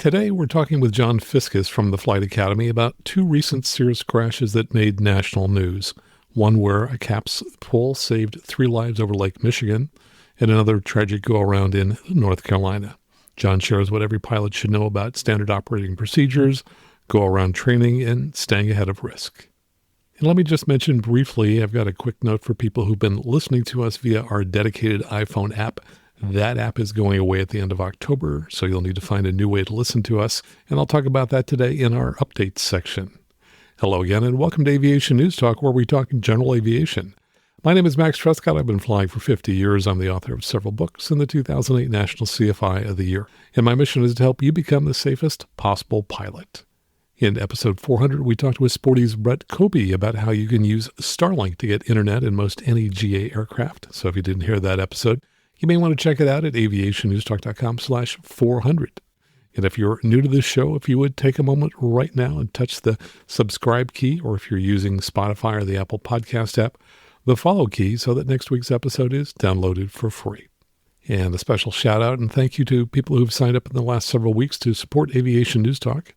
Today, we're talking with John Fiscus from the Flight Academy about two recent Cirrus crashes that made national news. One where a capsule saved 3 lives over Lake Michigan, and another tragic go-around in North Carolina. John shares what every pilot should know about standard operating procedures, go-around training, and staying ahead of risk. And let me just mention briefly, I've got a quick note for people who've been listening to us via our dedicated iPhone app. That app is going away at the end of October, so you'll need to find a new way to listen to us, and I'll talk about that today in our updates section. Hello again, and welcome to Aviation News Talk, where we talk general aviation. My name is Max Trescott. I've been flying for 50 years. I'm the author of several books and the 2008 National CFI of the Year, and my mission is to help you become the safest possible pilot. In episode 400, we talked with Sporty's Brett Kobe about how you can use Starlink to get internet in most any GA aircraft. So if you didn't hear that episode, you may want to check it out at aviationnewstalk.com/400. And if you're new to this show, if you would take a moment right now and touch the subscribe key, or if you're using Spotify or the Apple Podcast app, the follow key so that next week's episode is downloaded for free. And a special shout out and thank you to people who've signed up in the last several weeks to support Aviation News Talk.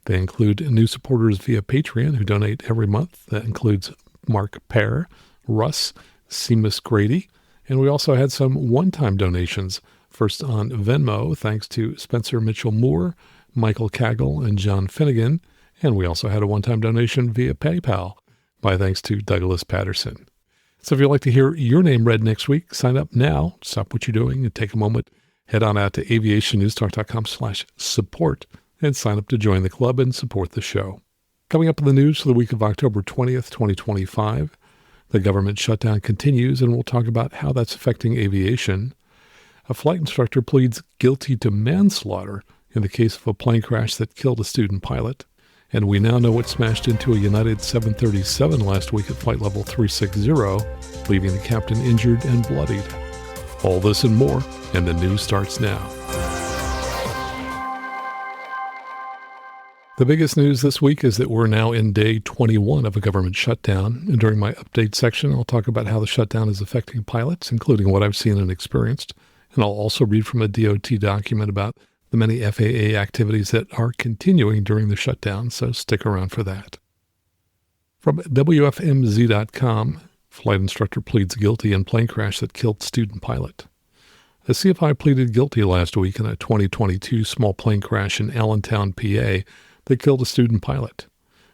They include new supporters via Patreon who donate every month. That includes Mark Pear, Russ, Seamus Grady, and we also had some one-time donations. First on Venmo, thanks to Spencer Mitchell Moore, Michael Kaggle, and John Finnegan. And we also had a one-time donation via PayPal by thanks to Douglas Patterson. So if you'd like to hear your name read next week, sign up now. Stop what you're doing and take a moment. Head on out to aviationnewstalk.com/support and sign up to join the club and support the show. Coming up in the news for the week of October 20th, 2025, the government shutdown continues, and we'll talk about how that's affecting aviation. A flight instructor pleads guilty to manslaughter in the case of a plane crash that killed a student pilot. And we now know what smashed into a United 737 last week at flight level 360, leaving the captain injured and bloodied. All this and more, and the news starts now. The biggest news this week is that we're now in day 21 of a government shutdown. And during my update section, I'll talk about how the shutdown is affecting pilots, including what I've seen and experienced. And I'll also read from a DOT document about the many FAA activities that are continuing during the shutdown, so stick around for that. From WFMZ.com, flight instructor pleads guilty in plane crash that killed student pilot. The CFI pleaded guilty last week in a 2022 small plane crash in Allentown, PA, that killed a student pilot.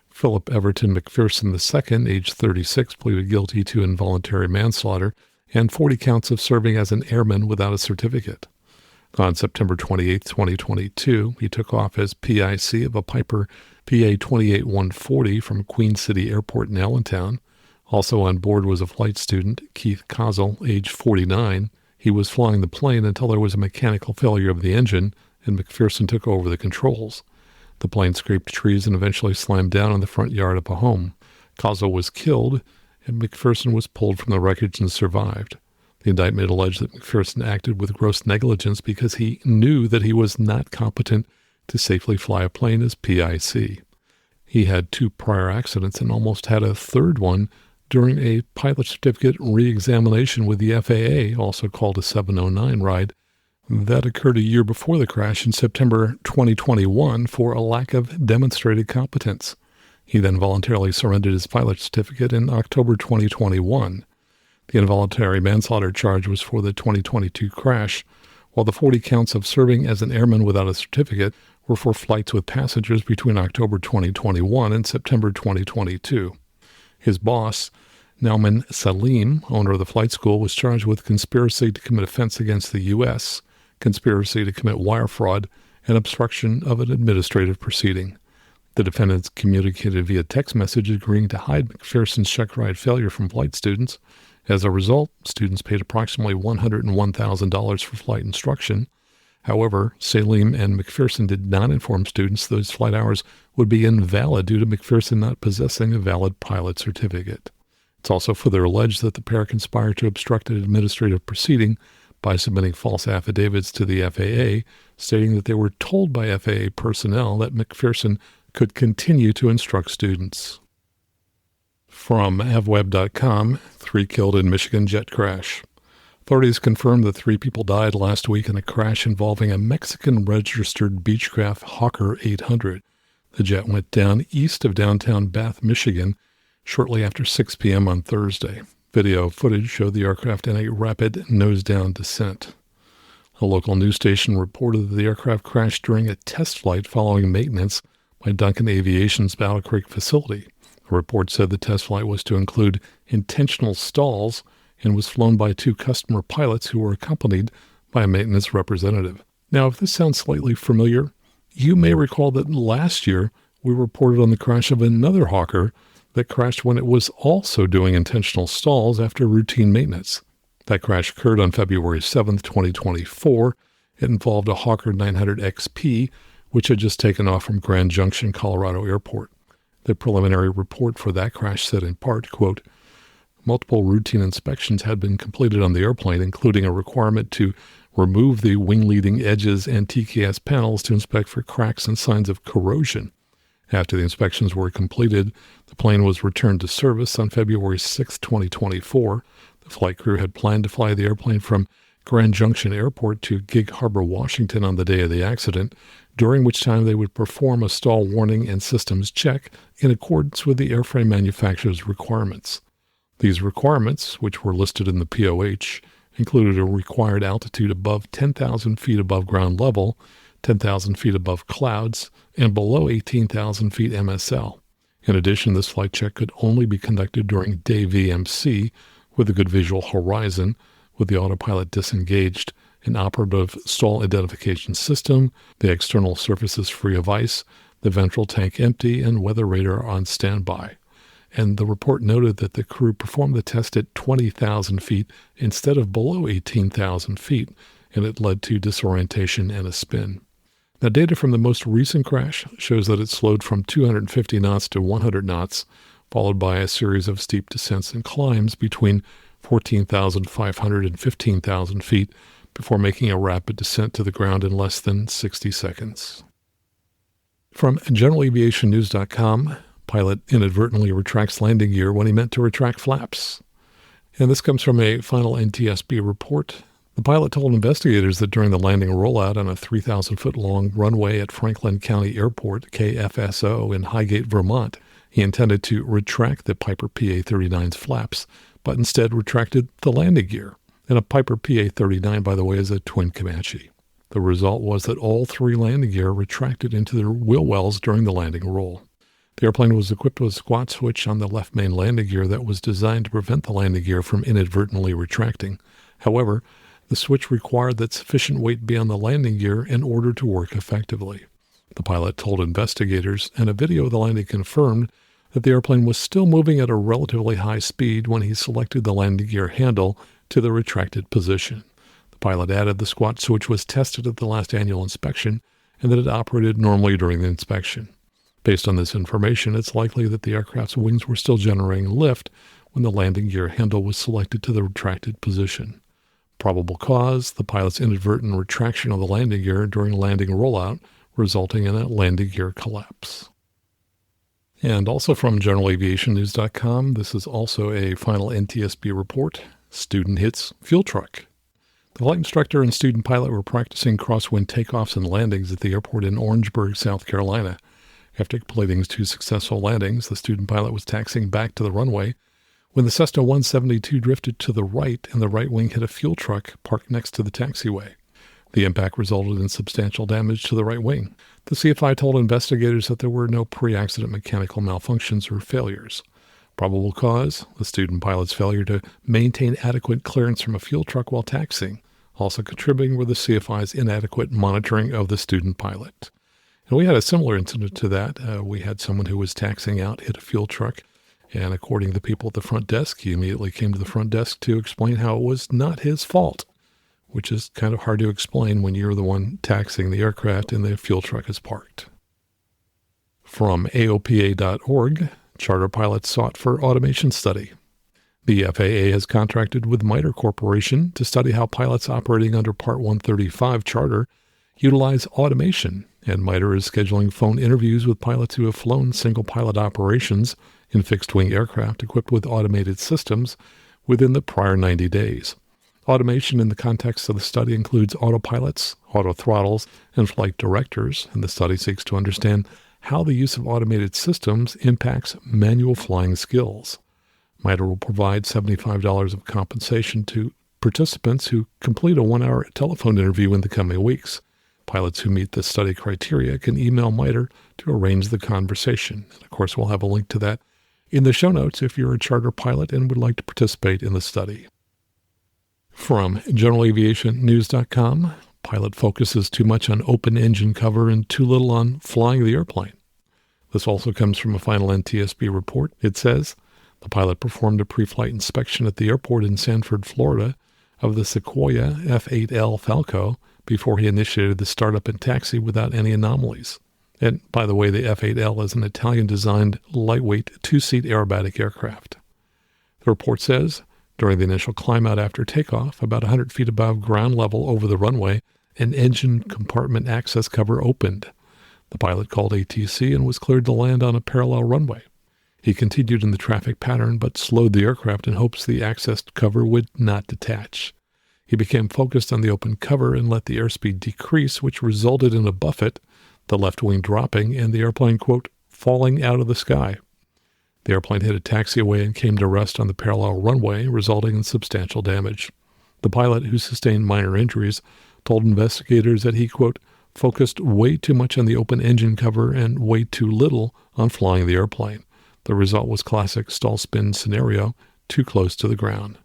Philip Everton McPherson II, age 36, pleaded guilty to involuntary manslaughter and 40 counts of serving as an airman without a certificate. On September 28, 2022, he took off as PIC of a Piper PA 28140 from Queen City Airport in Allentown. Also on board was a flight student, Keith Kozel, age 49. He was flying the plane until there was a mechanical failure of the engine, and McPherson took over the controls. The plane scraped trees and eventually slammed down in the front yard of a home. Kozel was killed, and McPherson was pulled from the wreckage and survived. The indictment alleged that McPherson acted with gross negligence because he knew that he was not competent to safely fly a plane as PIC. He had 2 prior accidents and almost had a third one during a pilot certificate re-examination with the FAA, also called a 709 ride. That occurred a year before the crash in September 2021 for a lack of demonstrated competence. He then voluntarily surrendered his pilot certificate in October 2021. The involuntary manslaughter charge was for the 2022 crash, while the 40 counts of serving as an airman without a certificate were for flights with passengers between October 2021 and September 2022. His boss, Nauman Salim, owner of the flight school, was charged with conspiracy to commit offense against the U.S., conspiracy to commit wire fraud, and obstruction of an administrative proceeding. The defendants communicated via text message agreeing to hide McPherson's check ride failure from flight students. As a result, students paid approximately $101,000 for flight instruction. However, Salim and McPherson did not inform students those flight hours would be invalid due to McPherson not possessing a valid pilot certificate. It's also further alleged that the pair conspired to obstruct an administrative proceeding by submitting false affidavits to the FAA, stating that they were told by FAA personnel that McPherson could continue to instruct students. From avweb.com, 3 killed in Michigan jet crash. Authorities confirmed that 3 people died last week in a crash involving a Mexican-registered Beechcraft Hawker 800. The jet went down east of downtown Bath, Michigan, shortly after 6 p.m. on Thursday. Video footage showed the aircraft in a rapid nose-down descent. A local news station reported that the aircraft crashed during a test flight following maintenance by Duncan Aviation's Battle Creek facility. The report said the test flight was to include intentional stalls and was flown by 2 customer pilots who were accompanied by a maintenance representative. Now, if this sounds slightly familiar, you may recall that last year we reported on the crash of another Hawker that crashed when it was also doing intentional stalls after routine maintenance. That crash occurred on February 7, 2024. It involved a Hawker 900 XP, which had just taken off from Grand Junction, Colorado Airport. The preliminary report for that crash said in part, quote, multiple routine inspections had been completed on the airplane, including a requirement to remove the wing leading edges and TKS panels to inspect for cracks and signs of corrosion. After the inspections were completed, the plane was returned to service on February 6, 2024. The flight crew had planned to fly the airplane from Grand Junction Airport to Gig Harbor, Washington on the day of the accident, during which time they would perform a stall warning and systems check in accordance with the airframe manufacturer's requirements. These requirements, which were listed in the POH, included a required altitude above 10,000 feet above ground level, 10,000 feet above clouds, and below 18,000 feet MSL. In addition, this flight check could only be conducted during day VMC with a good visual horizon, with the autopilot disengaged, an operative stall identification system, the external surfaces free of ice, the ventral tank empty, and weather radar on standby. And the report noted that the crew performed the test at 20,000 feet instead of below 18,000 feet, and it led to disorientation and a spin. Now, data from the most recent crash shows that it slowed from 250 knots to 100 knots, followed by a series of steep descents and climbs between 14,500 and 15,000 feet before making a rapid descent to the ground in less than 60 seconds. From GeneralAviationNews.com, pilot inadvertently retracts landing gear when he meant to retract flaps. And this comes from a final NTSB report. The pilot told investigators that during the landing rollout on a 3,000-foot-long runway at Franklin County Airport, KFSO, in Highgate, Vermont, he intended to retract the Piper PA-39's flaps, but instead retracted the landing gear. And a Piper PA-39, by the way, is a twin Comanche. The result was that all 3 landing gear retracted into their wheel wells during the landing roll. The airplane was equipped with a squat switch on the left main landing gear that was designed to prevent the landing gear from inadvertently retracting. However, the switch required that sufficient weight be on the landing gear in order to work effectively. The pilot told investigators, and a video of the landing confirmed, that the airplane was still moving at a relatively high speed when he selected the landing gear handle to the retracted position. The pilot added the squat switch was tested at the last annual inspection and that it operated normally during the inspection. Based on this information, it's likely that the aircraft's wings were still generating lift when the landing gear handle was selected to the retracted position. Probable cause, the pilot's inadvertent retraction of the landing gear during landing rollout, resulting in a landing gear collapse. And also from GeneralAviationNews.com, this is also a final NTSB report. Student hits fuel truck. The flight instructor and student pilot were practicing crosswind takeoffs and landings at the airport in Orangeburg, South Carolina. After completing 2 successful landings, the student pilot was taxiing back to the runway when the Cessna 172 drifted to the right and the right wing hit a fuel truck parked next to the taxiway. The impact resulted in substantial damage to the right wing. The CFI told investigators that there were no pre-accident mechanical malfunctions or failures. Probable cause, the student pilot's failure to maintain adequate clearance from a fuel truck while taxiing. Also contributing were the CFI's inadequate monitoring of the student pilot. And we had a similar incident to that. We had someone who was taxiing out, hit a fuel truck, and according to the people at the front desk, he immediately came to the front desk to explain how it was not his fault, which is kind of hard to explain when you're the one taxiing the aircraft and the fuel truck is parked. From AOPA.org, charter pilots sought for automation study. The FAA has contracted with MITRE Corporation to study how pilots operating under Part 135 charter utilize automation, and MITRE is scheduling phone interviews with pilots who have flown single-pilot operations in fixed-wing aircraft equipped with automated systems within the prior 90 days. Automation in the context of the study includes autopilots, autothrottles, and flight directors, and the study seeks to understand how the use of automated systems impacts manual flying skills. MITRE will provide $75 of compensation to participants who complete a 1-hour telephone interview in the coming weeks. Pilots who meet the study criteria can email MITRE to arrange the conversation. And of course, we'll have a link to that in the show notes if you're a charter pilot and would like to participate in the study. From GeneralAviationNews.com, pilot focuses too much on open engine cover and too little on flying the airplane. This also comes from a final NTSB report. It says, the pilot performed a pre-flight inspection at the airport in Sanford, Florida, of the Sequoia F-8L Falco before he initiated the startup and taxi without any anomalies. And by the way, the F-8L is an Italian-designed, lightweight, two-seat aerobatic aircraft. The report says, during the initial climb-out after takeoff, about 100 feet above ground level over the runway, an engine compartment access cover opened. The pilot called ATC and was cleared to land on a parallel runway. He continued in the traffic pattern but slowed the aircraft in hopes the access cover would not detach. He became focused on the open cover and let the airspeed decrease, which resulted in a buffet, the left wing dropping, and the airplane, quote, falling out of the sky. The airplane hit a taxiway and came to rest on the parallel runway, resulting in substantial damage. The pilot, who sustained minor injuries, told investigators that he, quote, focused way too much on the open engine cover and way too little on flying the airplane. The result was classic stall spin scenario, too close to the ground.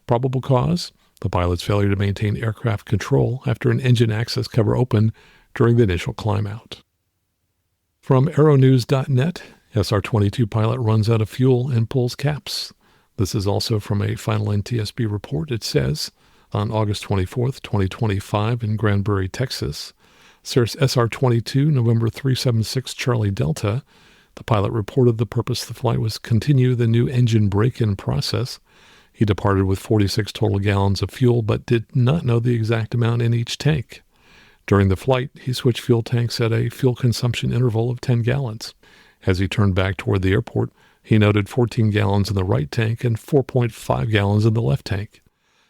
Probable cause? The pilot's failure to maintain aircraft control after an engine access cover opened during the initial climb-out. From aeronews.net, SR22 pilot runs out of fuel and pulls caps. This is also from a final NTSB report. It says, on August 24th, 2025 in Granbury, Texas, Cirrus SR22, November 376 Charlie Delta, the pilot reported the purpose of the flight was to continue the new engine break-in process. He departed with 46 total gallons of fuel, but did not know the exact amount in each tank. During the flight, he switched fuel tanks at a fuel consumption interval of 10 gallons. As he turned back toward the airport, he noted 14 gallons in the right tank and 4.5 gallons in the left tank.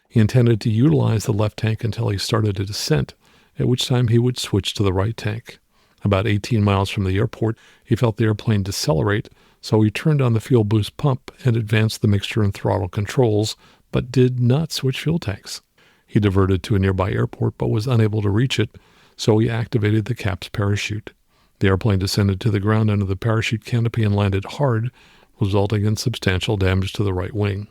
He intended to utilize the left tank until he started a descent, at which time he would switch to the right tank. About 18 miles from the airport, he felt the airplane decelerate, so he turned on the fuel boost pump and advanced the mixture and throttle controls, but did not switch fuel tanks. He diverted to a nearby airport but was unable to reach it, so he activated the CAPS parachute. The airplane descended to the ground under the parachute canopy and landed hard, resulting in substantial damage to the right wing.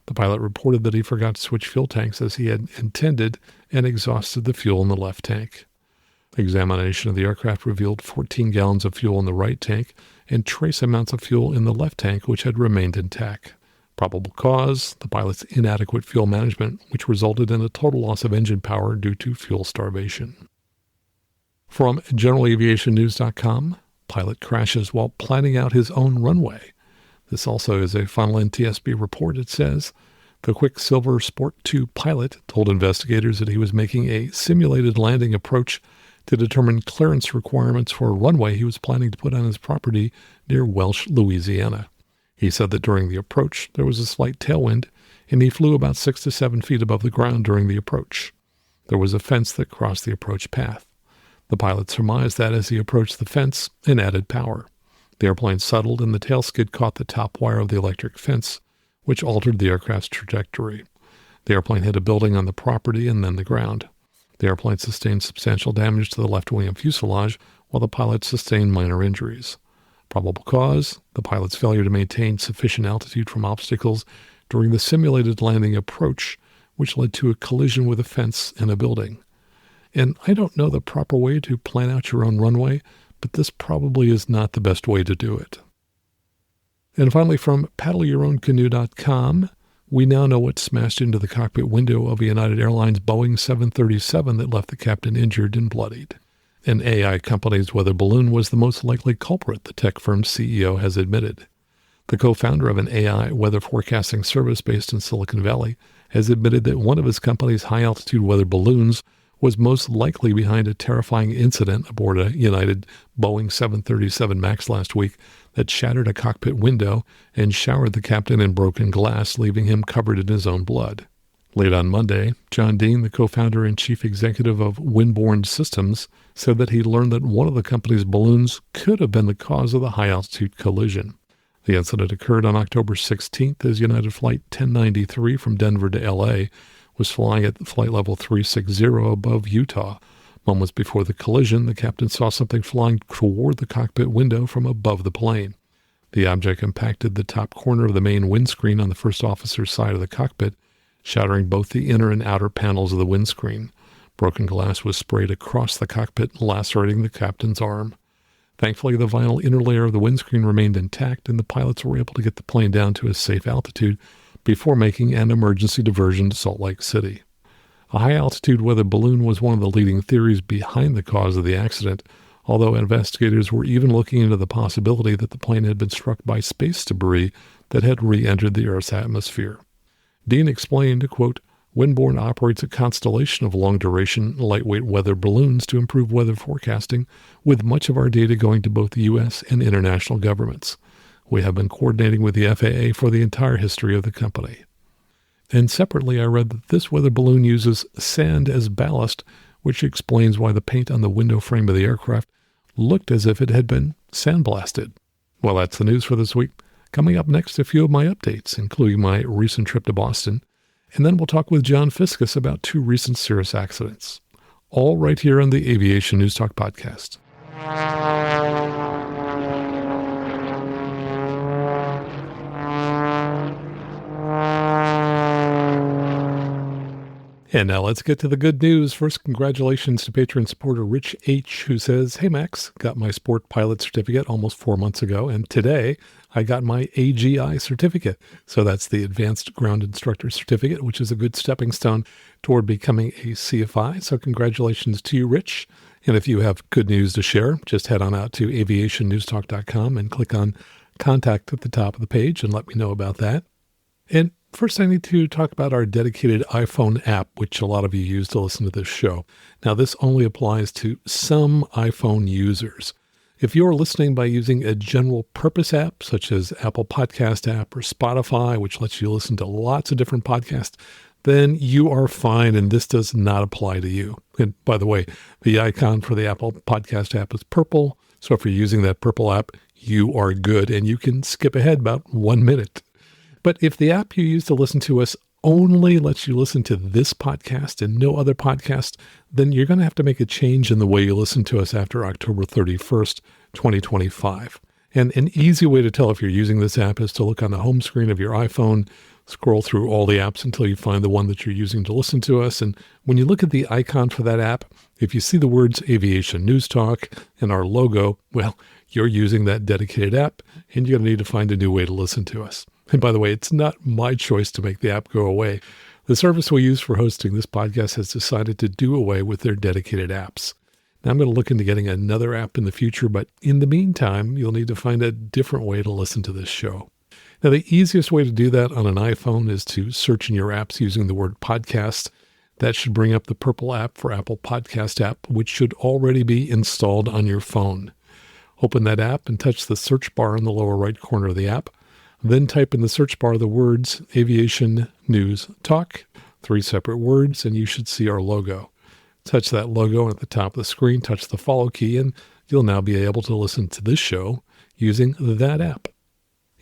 The pilot reported that he forgot to switch fuel tanks as he had intended and exhausted the fuel in the left tank. Examination of the aircraft revealed 14 gallons of fuel in the right tank and trace amounts of fuel in the left tank which had remained intact. Probable cause, the pilot's inadequate fuel management, which resulted in a total loss of engine power due to fuel starvation. From GeneralAviationNews.com, pilot crashes while planning out his own runway. This also is a final NTSB report. It says, the Quicksilver Sport 2 pilot told investigators that he was making a simulated landing approach to determine clearance requirements for a runway he was planning to put on his property near Welch, Louisiana. He said that during the approach, there was a slight tailwind, and he flew about 6 to 7 feet above the ground during the approach. There was a fence that crossed the approach path. The pilot surmised that as he approached the fence and added power. The airplane settled and the tail skid caught the top wire of the electric fence, which altered the aircraft's trajectory. The airplane hit a building on the property and then the ground. The airplane sustained substantial damage to the left wing and fuselage, while the pilot sustained minor injuries. Probable cause, the pilot's failure to maintain sufficient altitude from obstacles during the simulated landing approach, which led to a collision with a fence and a building. And I don't know the proper way to plan out your own runway, but this probably is not the best way to do it. And finally, from paddleyourown.canoe.com, we now know what smashed into the cockpit window of a United Airlines Boeing 737 that left the captain injured and bloodied. An AI company's weather balloon was the most likely culprit, the tech firm's CEO has admitted. The co-founder of an AI weather forecasting service based in Silicon Valley has admitted that one of his company's high-altitude weather balloons was most likely behind a terrifying incident aboard a United Boeing 737 MAX last week that shattered a cockpit window and showered the captain in broken glass, leaving him covered in his own blood. Late on Monday, John Dean, the co-founder and chief executive of Windborne Systems, said that he learned that one of the company's balloons could have been the cause of the high-altitude collision. The incident occurred on October 16th as United Flight 1093 from Denver to L.A. was flying at flight level 360 above Utah. Moments before the collision, the captain saw something flying toward the cockpit window from above the plane. The object impacted the top corner of the main windscreen on the first officer's side of the cockpit, shattering both the inner and outer panels of the windscreen. Broken glass was sprayed across the cockpit, lacerating the captain's arm. Thankfully, the vinyl inner layer of the windscreen remained intact, and the pilots were able to get the plane down to a safe altitude before making an emergency diversion to Salt Lake City. A high-altitude weather balloon was one of the leading theories behind the cause of the accident, although investigators were even looking into the possibility that the plane had been struck by space debris that had re-entered the Earth's atmosphere. Dean explained, quote, Windborne operates a constellation of long-duration, lightweight weather balloons to improve weather forecasting, with much of our data going to both U.S. and international governments. We have been coordinating with the FAA for the entire history of the company. And separately, I read that this weather balloon uses sand as ballast, which explains why the paint on the window frame of the aircraft looked as if it had been sandblasted. Well, that's the news for this week. Coming up next, a few of my updates, including my recent trip to Boston. And then we'll talk with John Fiscus about 2 recent Cirrus accidents. All right here on the Aviation News Talk podcast. And now let's get to the good news. First, congratulations to patron supporter Rich H., who says, Hey Max, got my sport pilot certificate almost 4 months ago, and today I got my AGI certificate. So that's the Advanced Ground Instructor Certificate, which is a good stepping stone toward becoming a CFI. So congratulations to you, Rich. And if you have good news to share, just head on out to aviationnewstalk.com and click on Contact at the top of the page and let me know about that. And first, I need to talk about our dedicated iPhone app, which a lot of you use to listen to this show. Now, this only applies to some iPhone users. If you're listening by using a general purpose app, such as Apple Podcast app or Spotify, which lets you listen to lots of different podcasts, then you are fine, and this does not apply to you. And by the way, the icon for the Apple Podcast app is purple. So if you're using that purple app, you are good, and you can skip ahead about 1 minute. But if the app you use to listen to us only lets you listen to this podcast and no other podcast, then you're going to have to make a change in the way you listen to us after October 31st, 2025. And an easy way to tell if you're using this app is to look on the home screen of your iPhone, scroll through all the apps until you find the one that you're using to listen to us. And when you look at the icon for that app, if you see the words Aviation News Talk and our logo, well, you're using that dedicated app, and you're going to need to find a new way to listen to us. And by the way, it's not my choice to make the app go away. The service we use for hosting this podcast has decided to do away with their dedicated apps. Now, I'm going to look into getting another app in the future, but in the meantime, you'll need to find a different way to listen to this show. Now, the easiest way to do that on an iPhone is to search in your apps using the word podcast. That should bring up the purple app for Apple Podcast app, which should already be installed on your phone. Open that app and touch the search bar in the lower right corner of the app. Then type in the search bar the words Aviation News Talk, 3 separate words, and you should see our logo. Touch that logo, and at the top of the screen, touch the follow key, and you'll now be able to listen to this show using that app.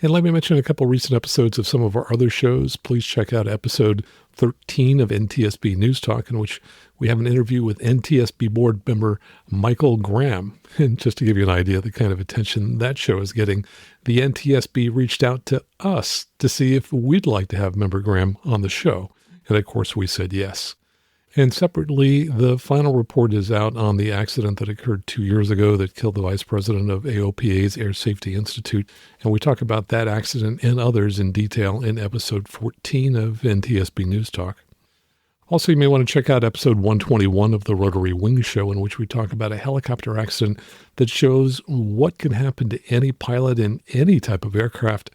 And let me mention a couple recent episodes of some of our other shows. Please check out episode 13 of NTSB News Talk, in which we have an interview with NTSB board member Michael Graham. And just to give you an idea of the kind of attention that show is getting, the NTSB reached out to us to see if we'd like to have member Graham on the show. And of course, we said yes. And separately, the final report is out on the accident that occurred 2 years ago that killed the vice president of AOPA's Air Safety Institute. And we talk about that accident and others in detail in episode 14 of NTSB News Talk. Also, you may want to check out episode 121 of the Rotary Wing Show, in which we talk about a helicopter accident that shows what can happen to any pilot in any type of aircraft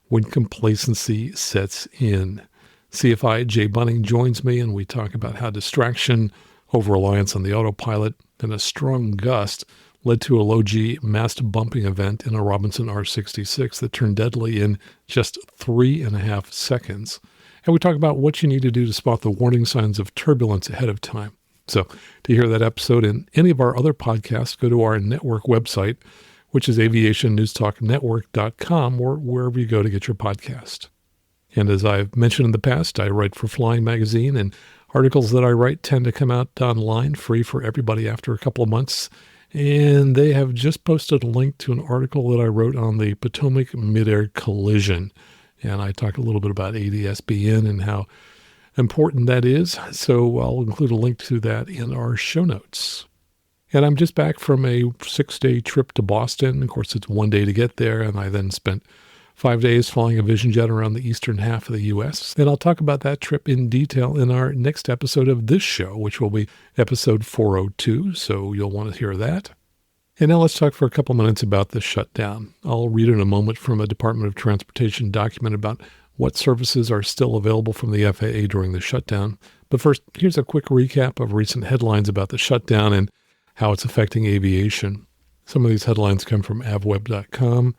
when complacency sets in. CFI Jay Bunning joins me, and we talk about how distraction, over-reliance on the autopilot, and a strong gust led to a low-G mast bumping event in a Robinson R-66 that turned deadly in just 3.5 seconds. And we talk about what you need to do to spot the warning signs of turbulence ahead of time. So to hear that episode and any of our other podcasts, go to our network website, which is aviationnewstalknetwork.com, or wherever you go to get your podcast. And as I've mentioned in the past, I write for Flying Magazine, and articles that I write tend to come out online free for everybody after a couple of months. And they have just posted a link to an article that I wrote on the Potomac midair collision. And I talk a little bit about ADS-BN and how important that is. So I'll include a link to that in our show notes. And I'm just back from a 6-day trip to Boston. Of course, it's 1 day to get there, and I then spent 5 days flying a Vision jet around the eastern half of the U.S. And I'll talk about that trip in detail in our next episode of this show, which will be episode 402, so you'll want to hear that. And now let's talk for a couple minutes about the shutdown. I'll read in a moment from a Department of Transportation document about what services are still available from the FAA during the shutdown. But first, here's a quick recap of recent headlines about the shutdown and how it's affecting aviation. Some of these headlines come from avweb.com.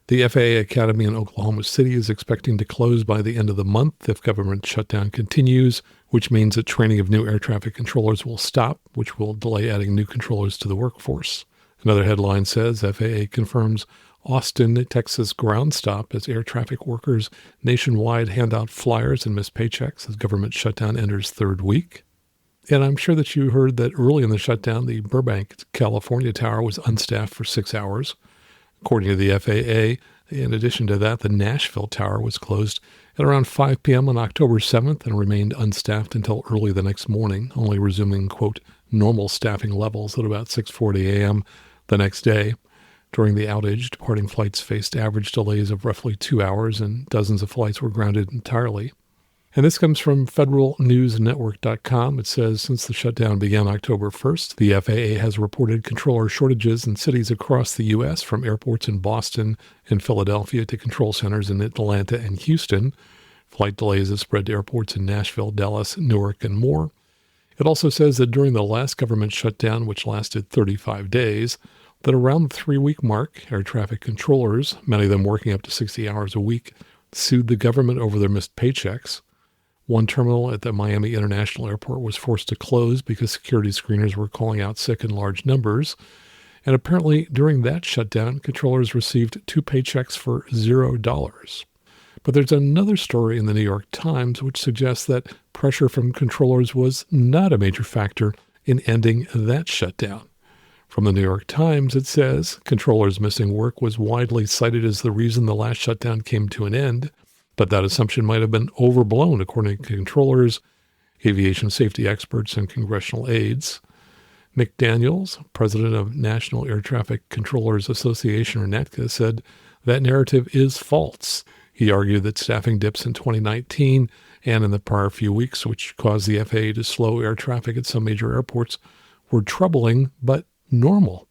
The FAA Academy in Oklahoma City is expecting to close by the end of the month if government shutdown continues, which means that training of new air traffic controllers will stop, which will delay adding new controllers to the workforce. Another headline says FAA confirms Austin, Texas ground stop as air traffic workers nationwide hand out flyers and miss paychecks as government shutdown enters third week. And I'm sure that you heard that early in the shutdown, the Burbank, California tower was unstaffed for 6 hours. According to the FAA, in addition to that, the Nashville tower was closed at around 5 p.m. on October 7th and remained unstaffed until early the next morning, only resuming, quote, normal staffing levels at about 6:40 a.m. the next day. During the outage, departing flights faced average delays of roughly 2 hours, and dozens of flights were grounded entirely. And this comes from federalnewsnetwork.com. It says, since the shutdown began October 1st, the FAA has reported controller shortages in cities across the U.S., from airports in Boston and Philadelphia to control centers in Atlanta and Houston. Flight delays have spread to airports in Nashville, Dallas, Newark, and more. It also says that during the last government shutdown, which lasted 35 days, that around the 3-week mark, air traffic controllers, many of them working up to 60 hours a week, sued the government over their missed paychecks. One terminal at the Miami International Airport was forced to close because security screeners were calling out sick in large numbers. And apparently, during that shutdown, controllers received 2 paychecks for $0. But there's another story in the New York Times which suggests that pressure from controllers was not a major factor in ending that shutdown. From the New York Times, it says, controllers missing work was widely cited as the reason the last shutdown came to an end. But that assumption might have been overblown, according to controllers, aviation safety experts, and congressional aides. Nick Daniels, president of National Air Traffic Controllers Association, or NATCA, said that narrative is false. He argued that staffing dips in 2019 and in the prior few weeks, which caused the FAA to slow air traffic at some major airports, were troubling but normal.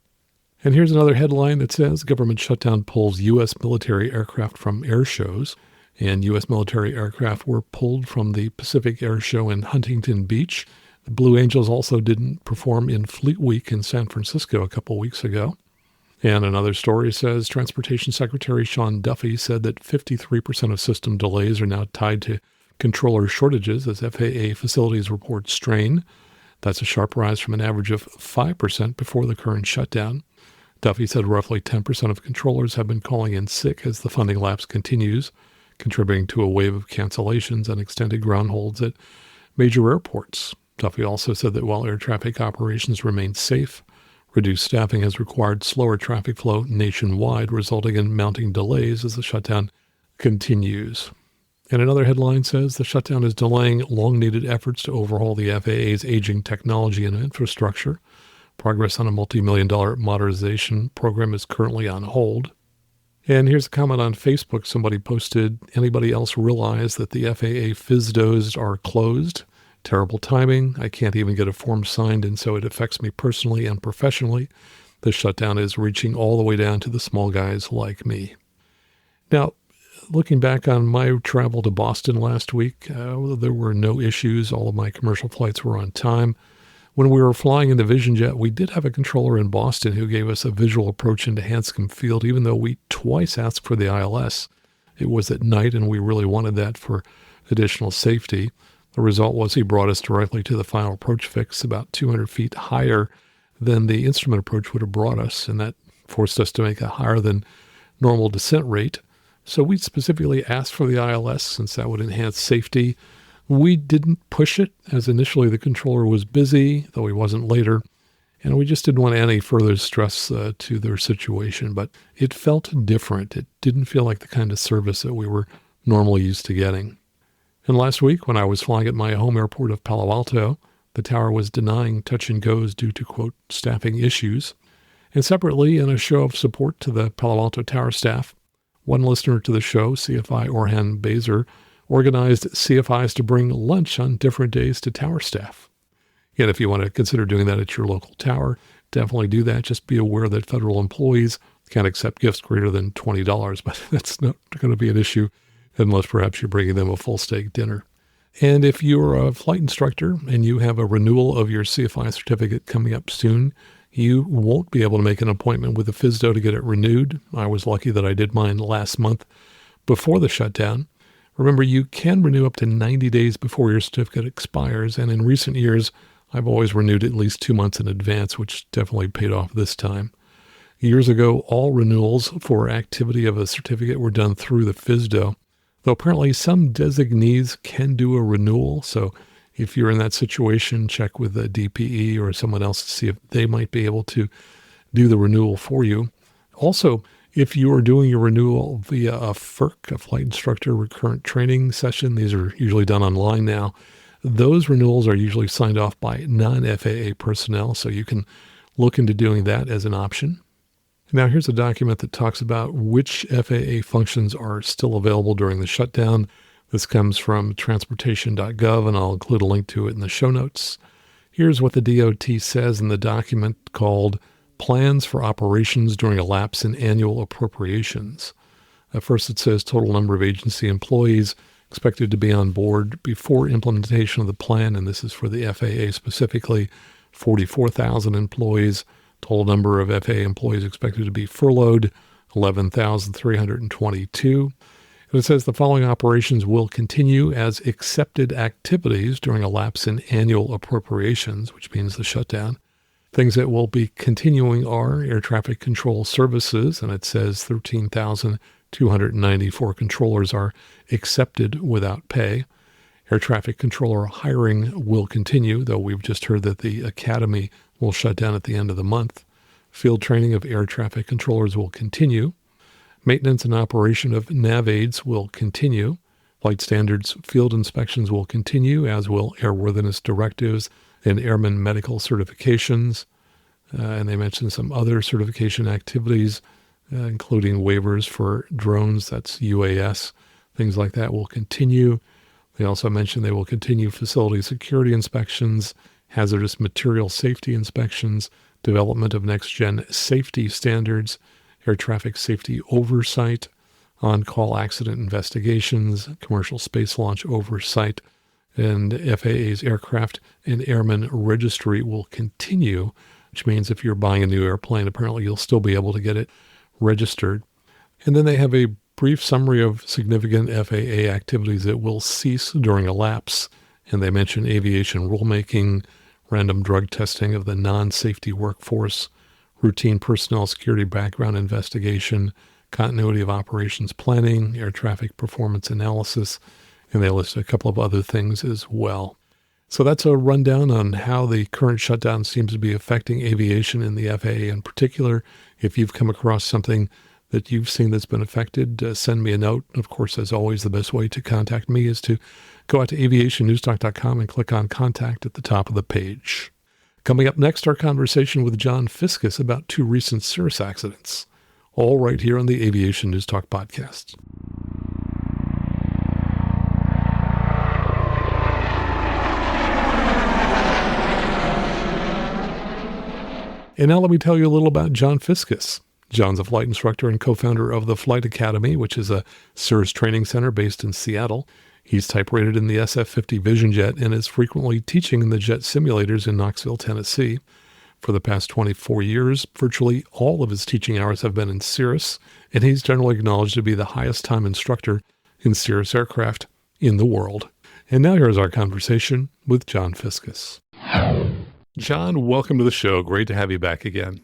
And here's another headline that says, government shutdown pulls U.S. military aircraft from air shows. And U.S. military aircraft were pulled from the Pacific Air Show in Huntington Beach. The Blue Angels also didn't perform in Fleet Week in San Francisco a couple weeks ago. And another story says Transportation Secretary Sean Duffy said that 53% of system delays are now tied to controller shortages as FAA facilities report strain. That's a sharp rise from an average of 5% before the current shutdown. Duffy said roughly 10% of controllers have been calling in sick as the funding lapse continues, contributing to a wave of cancellations and extended ground holds at major airports. Duffy also said that while air traffic operations remain safe, reduced staffing has required slower traffic flow nationwide, resulting in mounting delays as the shutdown continues. And another headline says the shutdown is delaying long-needed efforts to overhaul the FAA's aging technology and infrastructure. Progress on a multi-million-dollar modernization program is currently on hold. And here's a comment on Facebook. Somebody posted, anybody else realize that the FAA FISDOs are closed? Terrible timing. I can't even get a form signed, and so it affects me personally and professionally. The shutdown is reaching all the way down to the small guys like me. Now, looking back on my travel to Boston last week, there were no issues. All of my commercial flights were on time. When we were flying in the Vision jet, we did have a controller in Boston who gave us a visual approach into Hanscom Field, even though we twice asked for the ILS. It was at night, and we really wanted that for additional safety. The result was he brought us directly to the final approach fix, about 200 feet higher than the instrument approach would have brought us, and that forced us to make a higher than normal descent rate. So we specifically asked for the ILS since that would enhance safety. We didn't push it, as initially the controller was busy, though he wasn't later, and we just didn't want any further stress to their situation. But it felt different. It didn't feel like the kind of service that we were normally used to getting. And last week, when I was flying at my home airport of Palo Alto, the tower was denying touch and goes due to, quote, staffing issues. And separately, in a show of support to the Palo Alto tower staff, one listener to the show, CFI Orhan Bazer, organized CFIs to bring lunch on different days to tower staff. And if you want to consider doing that at your local tower, definitely do that. Just be aware that federal employees can't accept gifts greater than $20, but that's not going to be an issue unless perhaps you're bringing them a full steak dinner. And if you're a flight instructor and you have a renewal of your CFI certificate coming up soon, you won't be able to make an appointment with the FSDO to get it renewed. I was lucky that I did mine last month before the shutdown. Remember, you can renew up to 90 days before your certificate expires, and in recent years, I've always renewed at least 2 months in advance, which definitely paid off this time. Years ago, all renewals for activity of a certificate were done through the FSDO, though apparently some designees can do a renewal. So if you're in that situation, check with the DPE or someone else to see if they might be able to do the renewal for you. Also, if you are doing your renewal via a FERC, a flight instructor recurrent training session, these are usually done online now, those renewals are usually signed off by non-FAA personnel, so you can look into doing that as an option. Now, here's a document that talks about which FAA functions are still available during the shutdown. This comes from transportation.gov, and I'll include a link to it in the show notes. Here's what the DOT says in the document called Plans for Operations During a Lapse in Annual Appropriations. First, it says total number of agency employees expected to be on board before implementation of the plan, and this is for the FAA specifically, 44,000 employees. Total number of FAA employees expected to be furloughed, 11,322. And it says the following operations will continue as accepted activities during a lapse in annual appropriations, which means the shutdown. Things that will be continuing are air traffic control services, and it says 13,294 controllers are accepted without pay. Air traffic controller hiring will continue, though we've just heard that the academy will shut down at the end of the month. Field training of air traffic controllers will continue. Maintenance and operation of nav aids will continue. Flight standards field inspections will continue, as will airworthiness directives and airman medical certifications. And they mentioned some other certification activities, including waivers for drones, that's UAS. Things like that will continue. They also mentioned they will continue facility security inspections, hazardous material safety inspections, development of next-gen safety standards, air traffic safety oversight, on-call accident investigations, commercial space launch oversight, and FAA's aircraft and airman registry will continue, which means if you're buying a new airplane, apparently you'll still be able to get it registered. And then they have a brief summary of significant FAA activities that will cease during a lapse, and they mention aviation rulemaking, random drug testing of the non-safety workforce, routine personnel security background investigation, continuity of operations planning, air traffic performance analysis, and they list a couple of other things as well. So that's a rundown on how the current shutdown seems to be affecting aviation and the FAA in particular. If you've come across something that you've seen that's been affected, send me a note. Of course, as always, the best way to contact me is to go out to aviationnewstalk.com and click on Contact at the top of the page. Coming up next, our conversation with John Fiscus about 2 recent Cirrus accidents, all right here on the Aviation News Talk podcast. And now let me tell you a little about John Fiscus. John's a flight instructor and co-founder of the Flight Academy, which is a Cirrus training center based in Seattle. He's type-rated in the SF-50 Vision Jet and is frequently teaching in the jet simulators in Knoxville, Tennessee. For the past 24 years, virtually all of his teaching hours have been in Cirrus, and he's generally acknowledged to be the highest time instructor in Cirrus aircraft. in the world. And now here's our conversation with John Fiscus. John, welcome to the show. Great to have you back again.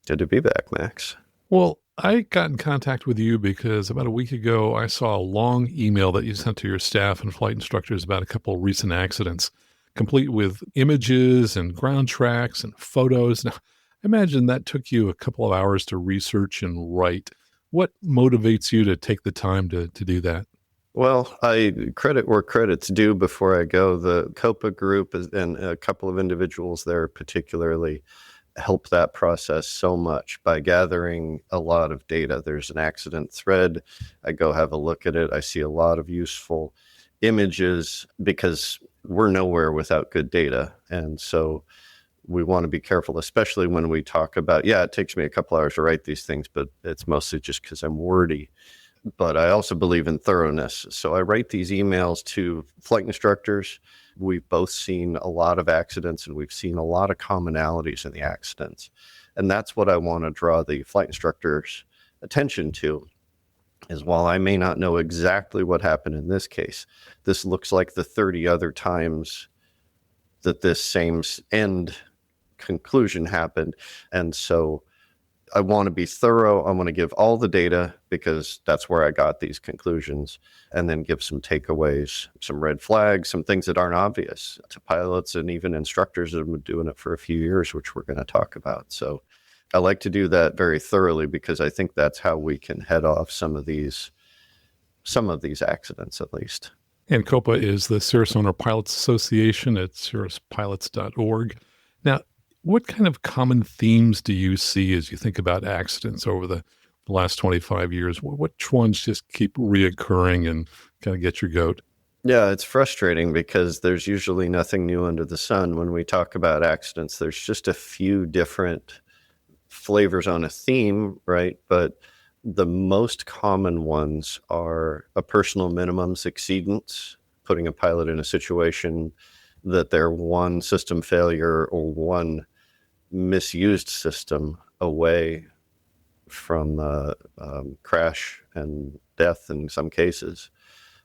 Good to be back, Max. Well, I got in contact with you because about a week ago, I saw a long email that you sent to your staff and flight instructors about a couple of recent accidents, complete with images and ground tracks and photos. Now, I imagine that took you a couple of hours to research and write. What motivates you to take the time to do that? Well, I credit where credit's due before I go. The COPA group and a couple of individuals there particularly help that process so much by gathering a lot of data. There's an accident thread. I go have a look at it. I see a lot of useful images because we're nowhere without good data. And so we want to be careful, especially when we talk about, it takes me a couple hours to write these things, but it's mostly just because I'm wordy. But I also believe in thoroughness. So I write these emails to flight instructors. We've both seen a lot of accidents and we've seen a lot of commonalities in the accidents. And that's what I want to draw the flight instructors' attention to, is while I may not know exactly what happened in this case, this looks like the 30 other times that this same end conclusion happened. And so I want to be thorough. I want to give all the data because that's where I got these conclusions, and then give some takeaways, some red flags, some things that aren't obvious to pilots and even instructors that have been doing it for a few years, which we're going to talk about. So I like to do that very thoroughly because I think that's how we can head off some of these accidents, at least. And COPA is the Cirrus Owner Pilots Association at cirruspilots.org. Now, what kind of common themes do you see as you think about accidents over the last 25 years? Which ones just keep reoccurring and kind of get your goat? Yeah, it's frustrating because there's usually nothing new under the sun. When we talk about accidents, there's just a few different flavors on a theme, right? But the most common ones are a personal minimums exceedance, putting a pilot in a situation that they're one system failure or one misused system away from crash and death in some cases,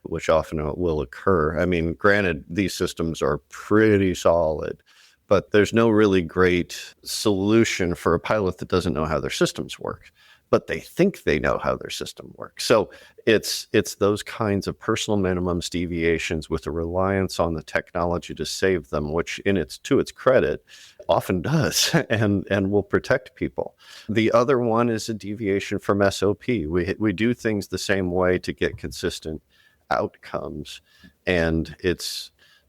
which often will occur. I mean, granted, these systems are pretty solid, but there's no really great solution for a pilot that doesn't know how their systems work, but they think they know how their system works. So it's those kinds of personal minimums, deviations with a reliance on the technology to save them, which to its credit often does and will protect people. The other one is a deviation from SOP. We do things the same way to get consistent outcomes, and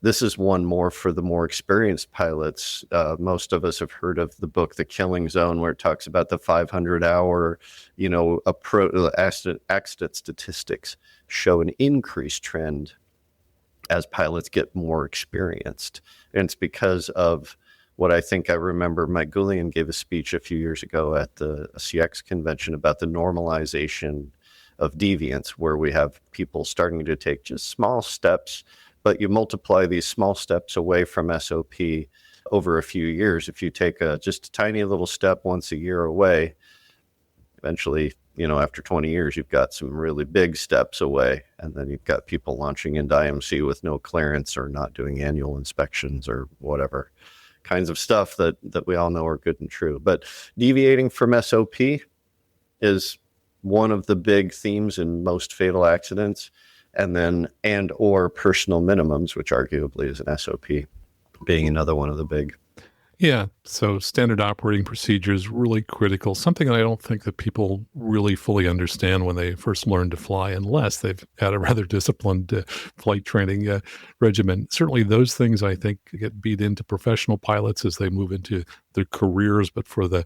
this is one more for the more experienced pilots. Most of us have heard of the book, The Killing Zone, where it talks about the 500-hour, accident statistics show an increased trend as pilots get more experienced. And it's because of what I think I remember Mike Goulian gave a speech a few years ago at the CX convention about the normalization of deviance, where we have people starting to take just small steps, but you multiply these small steps away from SOP over a few years. If you take just a tiny little step once a year away, eventually, after 20 years, you've got some really big steps away. And then you've got people launching into IMC with no clearance or not doing annual inspections or whatever kinds of stuff that we all know are good and true. But deviating from SOP is one of the big themes in most fatal accidents. And or personal minimums, which arguably is an SOP, being another one of the big. Yeah, so standard operating procedures, really critical, something that I don't think that people really fully understand when they first learn to fly, unless they've had a rather disciplined flight training regimen. Certainly those things, I think, get beat into professional pilots as they move into their careers, but for the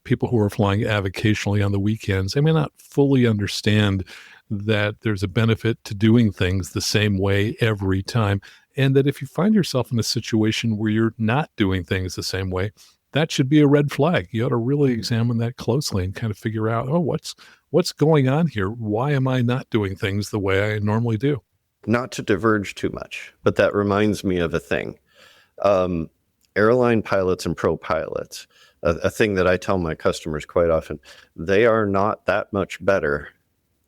people who are flying avocationally on the weekends, they may not fully understand that there's a benefit to doing things the same way every time. And that if you find yourself in a situation where you're not doing things the same way, that should be a red flag. You ought to really examine that closely and kind of figure out, what's going on here? Why am I not doing things the way I normally do? Not to diverge too much, but that reminds me of a thing. Airline pilots and pro pilots, a thing that I tell my customers quite often, they are not that much better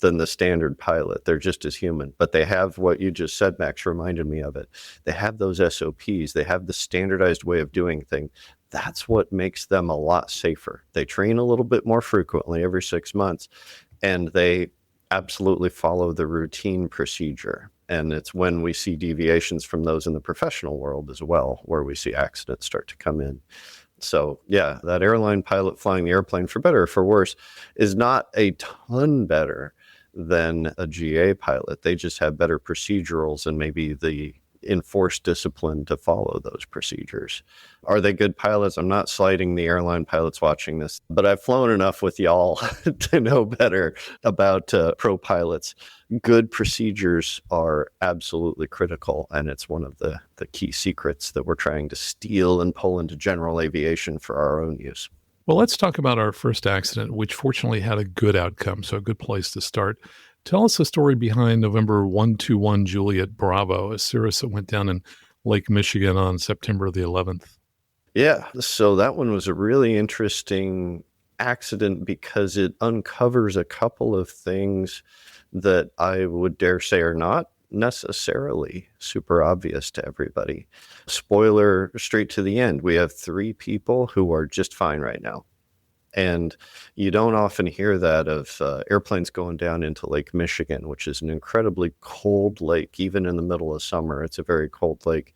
than the standard pilot. They're just as human, but they have what you just said, Max, reminded me of it. They have those SOPs. They have the standardized way of doing things. That's what makes them a lot safer. They train a little bit more frequently every 6 months, and they absolutely follow the routine procedure. And it's when we see deviations from those in the professional world as well, where we see accidents start to come in. So yeah, that airline pilot flying the airplane, for better or for worse, is not a ton better than a GA pilot. They just have better procedurals and maybe the enforced discipline to follow those procedures. Are they good pilots? I'm not slighting the airline pilots watching this, but I've flown enough with y'all to know better about pro pilots. Good procedures are absolutely critical, and it's one of the key secrets that we're trying to steal and pull into general aviation for our own use. Well, let's talk about our first accident, which fortunately had a good outcome, so a good place to start. Tell us the story behind November 121 Juliet Bravo, a Cirrus that went down in Lake Michigan on September the 11th. Yeah, so that one was a really interesting accident because it uncovers a couple of things that I would dare say are not necessarily super obvious to everybody. Spoiler straight to the end, we have 3 people who are just fine right now. And you don't often hear that of airplanes going down into Lake Michigan, which is an incredibly cold lake. Even in the middle of summer, it's a very cold lake.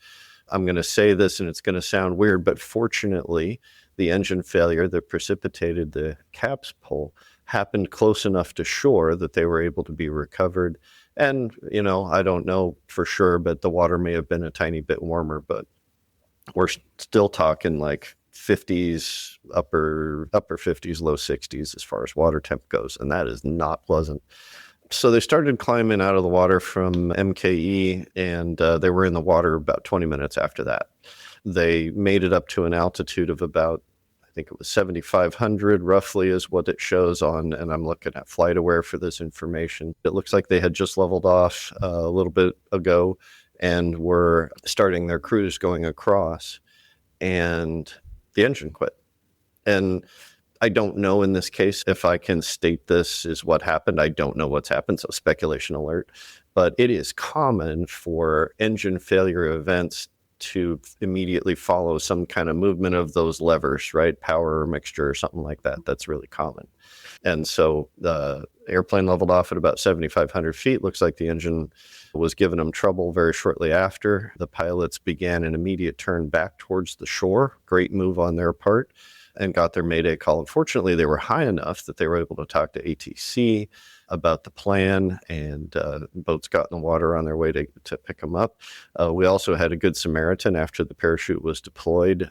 I'm going to say this and it's going to sound weird, but fortunately, the engine failure that precipitated the caps pull happened close enough to shore that they were able to be recovered. And, I don't know for sure, but the water may have been a tiny bit warmer, but we're still talking like 50s, upper 50s, low 60s as far as water temp goes, and that is not pleasant. So they started climbing out of the water from MKE, and they were in the water about 20 minutes after that. They made it up to an altitude of about, I think it was 7,500 roughly is what it shows on, and I'm looking at FlightAware for this information. It looks like they had just leveled off a little bit ago and were starting their cruise going across, and the engine quit. And I don't know in this case if I can state this is what happened. I don't know what's happened, so speculation alert. But it is common for engine failure events to immediately follow some kind of movement of those levers, right? Power or mixture or something like that. That's really common. And so the airplane leveled off at about 7,500 feet. Looks like the engine was giving them trouble very shortly after. The pilots began an immediate turn back towards the shore. Great move on their part, and got their mayday call. Unfortunately, they were high enough that they were able to talk to ATC about the plan, and boats got in the water on their way to pick them up. We also had a good Samaritan after the parachute was deployed.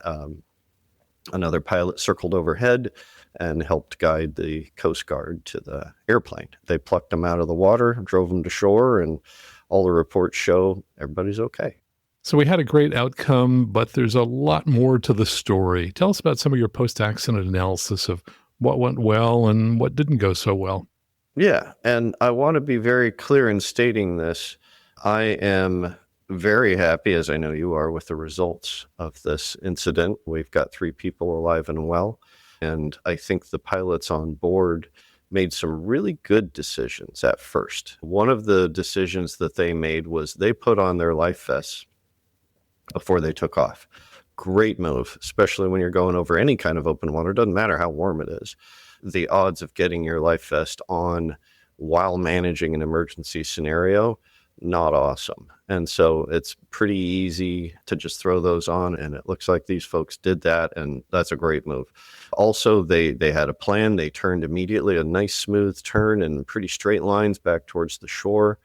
Another pilot circled overhead and helped guide the Coast Guard to the airplane. They plucked them out of the water, drove them to shore, and all the reports show everybody's okay. So we had a great outcome, but there's a lot more to the story. Tell us about some of your post-accident analysis of what went well and what didn't go so well. Yeah, and I want to be very clear in stating this. I am very happy, as I know you are, with the results of this incident. We've got 3 people alive and well, and I think the pilots on board made some really good decisions at first. One of the decisions that they made was they put on their life vests before they took off. Great move, especially when you're going over any kind of open water. Doesn't matter how warm it is. The odds of getting your life vest on while managing an emergency scenario, not awesome. And so it's pretty easy to just throw those on, and it looks like these folks did that, and that's a great move. Also, they had a plan. They turned immediately, a nice smooth turn and pretty straight lines back towards the shore.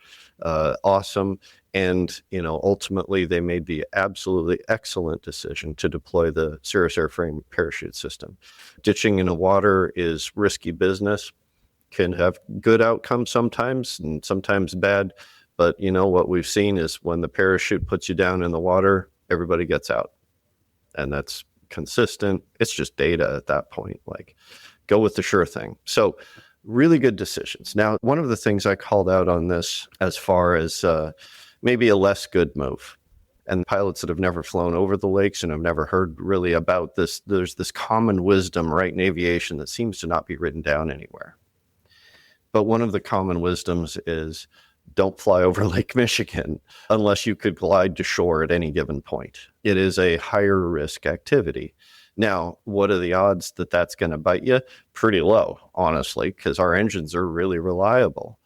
Awesome. And, ultimately they made the absolutely excellent decision to deploy the Cirrus Airframe Parachute System. Ditching in the water is risky business, can have good outcomes sometimes and sometimes bad. But what we've seen is when the parachute puts you down in the water, everybody gets out. And that's consistent. It's just data at that point. Like, go with the sure thing. So really good decisions. Now, one of the things I called out on this as far as maybe a less good move, and pilots that have never flown over the lakes and have never heard really about this, there's this common wisdom, right, in aviation that seems to not be written down anywhere. But one of the common wisdoms is don't fly over Lake Michigan unless you could glide to shore at any given point. It is a higher risk activity. Now, what are the odds that that's going to bite you? Pretty low, honestly, because our engines are really reliable.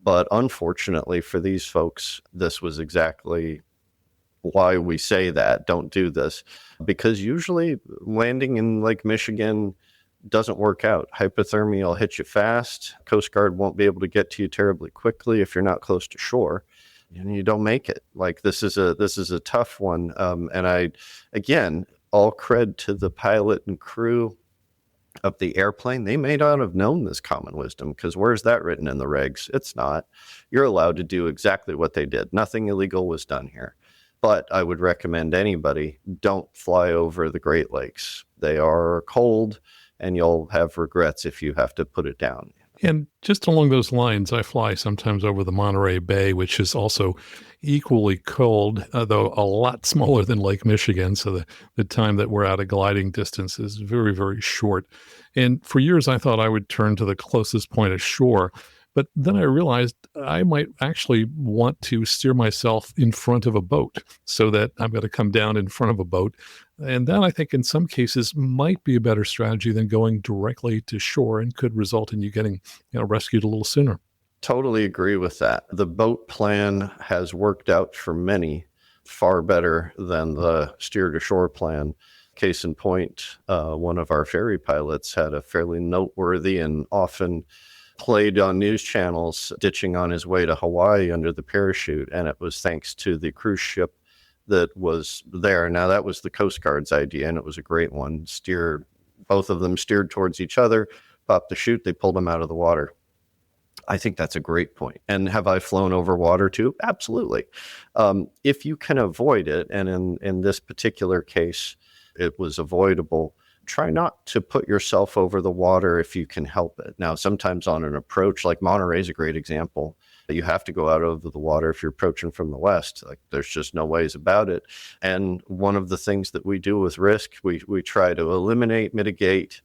But unfortunately for these folks, this was exactly why we say that. Don't do this. Because usually landing in Lake Michigan doesn't work out. Hypothermia will hit you fast. Coast Guard won't be able to get to you terribly quickly if you're not close to shore, and you don't make it. Like this is a tough one. Again, all cred to the pilot and crew of the airplane. They may not have known this common wisdom, because where's that written in the regs? It's not. You're allowed to do exactly what they did. Nothing illegal was done here. But I would recommend anybody don't fly over the Great Lakes. They are cold, and you'll have regrets if you have to put it down. And just along those lines, I fly sometimes over the Monterey Bay, which is also equally cold, though a lot smaller than Lake Michigan. So the time that we're out of gliding distance is very, very short. And for years, I thought I would turn to the closest point of shore. But then I realized I might actually want to steer myself in front of a boat so that I'm going to come down in front of a boat. And that, I think, in some cases might be a better strategy than going directly to shore, and could result in you getting rescued a little sooner. Totally agree with that. The boat plan has worked out for many far better than the steer to shore plan. Case in point, one of our ferry pilots had a fairly noteworthy and often played on news channels ditching on his way to Hawaii under the parachute, and it was thanks to the cruise ship that was there. Now, that was the Coast Guard's idea, and it was a great one. Both of them steered towards each other, popped the chute, they pulled him out of the water. I think that's a great point. And have I flown over water too? Absolutely. If you can avoid it, and in this particular case, it was avoidable, try not to put yourself over the water if you can help it. Now, sometimes on an approach, like Monterey is a great example, you have to go out over the water if you're approaching from the west. Like, there's just no ways about it. And one of the things that we do with risk, we try to eliminate, mitigate,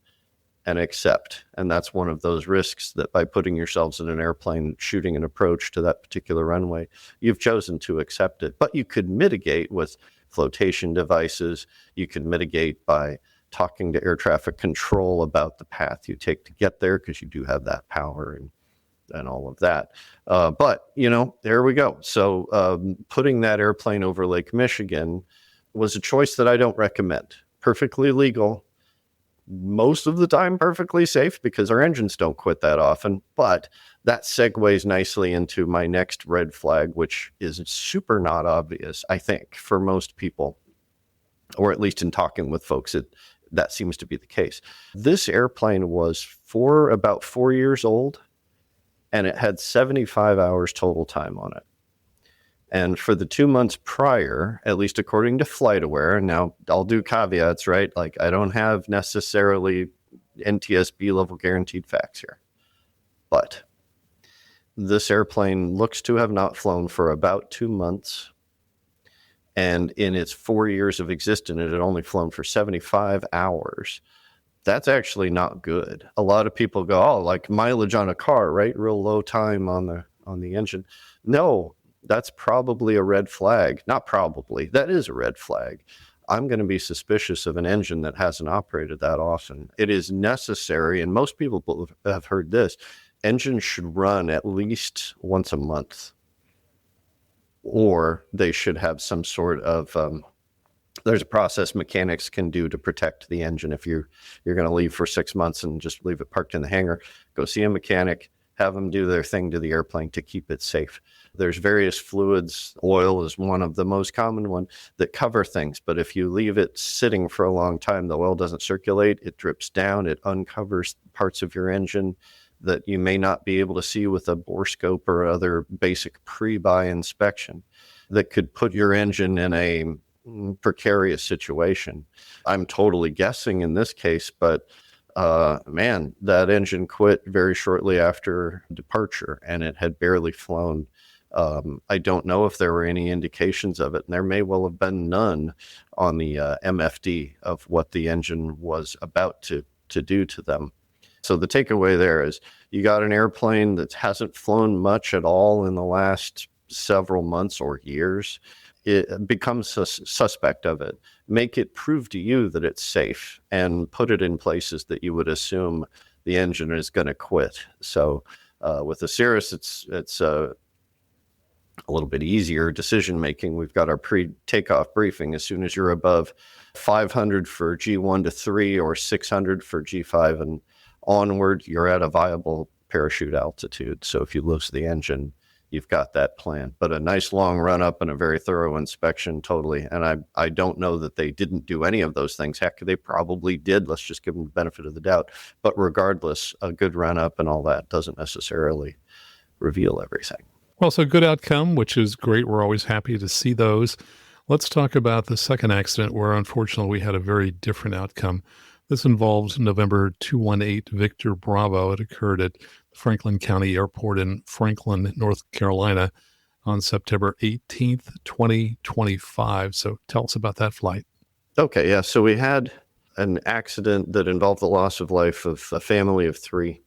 and accept. And that's one of those risks, that by putting yourselves in an airplane, shooting an approach to that particular runway, you've chosen to accept it. But you could mitigate with flotation devices. You can mitigate by talking to air traffic control about the path you take to get there, because you do have that power and all of that. But, there we go. So putting that airplane over Lake Michigan was a choice that I don't recommend. Perfectly legal, most of the time perfectly safe, because our engines don't quit that often. But that segues nicely into my next red flag, which is super not obvious, I think, for most people, or at least in talking with folks, that seems to be the case. This airplane was about 4 years old, and it had 75 hours total time on it. And for the 2 months prior, at least according to FlightAware, now I'll do caveats, right? Like, I don't have necessarily NTSB level guaranteed facts here, but this airplane looks to have not flown for about 2 months. And in its 4 years of existence, it had only flown for 75 hours. That's actually not good. A lot of people go, oh, like mileage on a car, right? Real low time on the engine. No, that's probably a red flag. Not probably. That is a red flag. I'm going to be suspicious of an engine that hasn't operated that often. It is necessary, and most people have heard this, engines should run at least once a month, or they should have some sort of there's a process mechanics can do to protect the engine. If you're going to leave for 6 months and just leave it parked in the hangar, go see a mechanic, have them do their thing to the airplane to keep it safe. There's various fluids. Oil is one of the most common one that cover things. But if you leave it sitting for a long time, the oil doesn't circulate. It drips down. It uncovers parts of your engine that you may not be able to see with a bore scope or other basic pre-buy inspection, that could put your engine in a precarious situation. I'm totally guessing in this case, but man, that engine quit very shortly after departure, and it had barely flown. I don't know if there were any indications of it, and there may well have been none on the MFD of what the engine was about to do to them. So the takeaway there is you got an airplane that hasn't flown much at all in the last several months or years. It becomes suspect of it. Make it prove to you that it's safe and put it in places that you would assume the engine is going to quit. So with the Cirrus, it's a little bit easier decision making. We've got our pre-takeoff briefing. As soon as you're above 500 for G1 to 3 or 600 for G5 and onward, you're at a viable parachute altitude. So if you lose the engine, you've got that plan. But a nice long run up and a very thorough inspection, totally. And I don't know that they didn't do any of those things. Heck, they probably did. Let's just give them the benefit of the doubt. But regardless, a good run up and all that doesn't necessarily reveal everything. Well, so good outcome, which is great. We're always happy to see those. Let's talk about the second accident where, unfortunately, we had a very different outcome. This involved November 218 Victor Bravo. It occurred at Franklin County Airport in Franklin, North Carolina on September 18th, 2025. So tell us about that flight. Okay, yeah. So we had an accident that involved the loss of life of a family of 3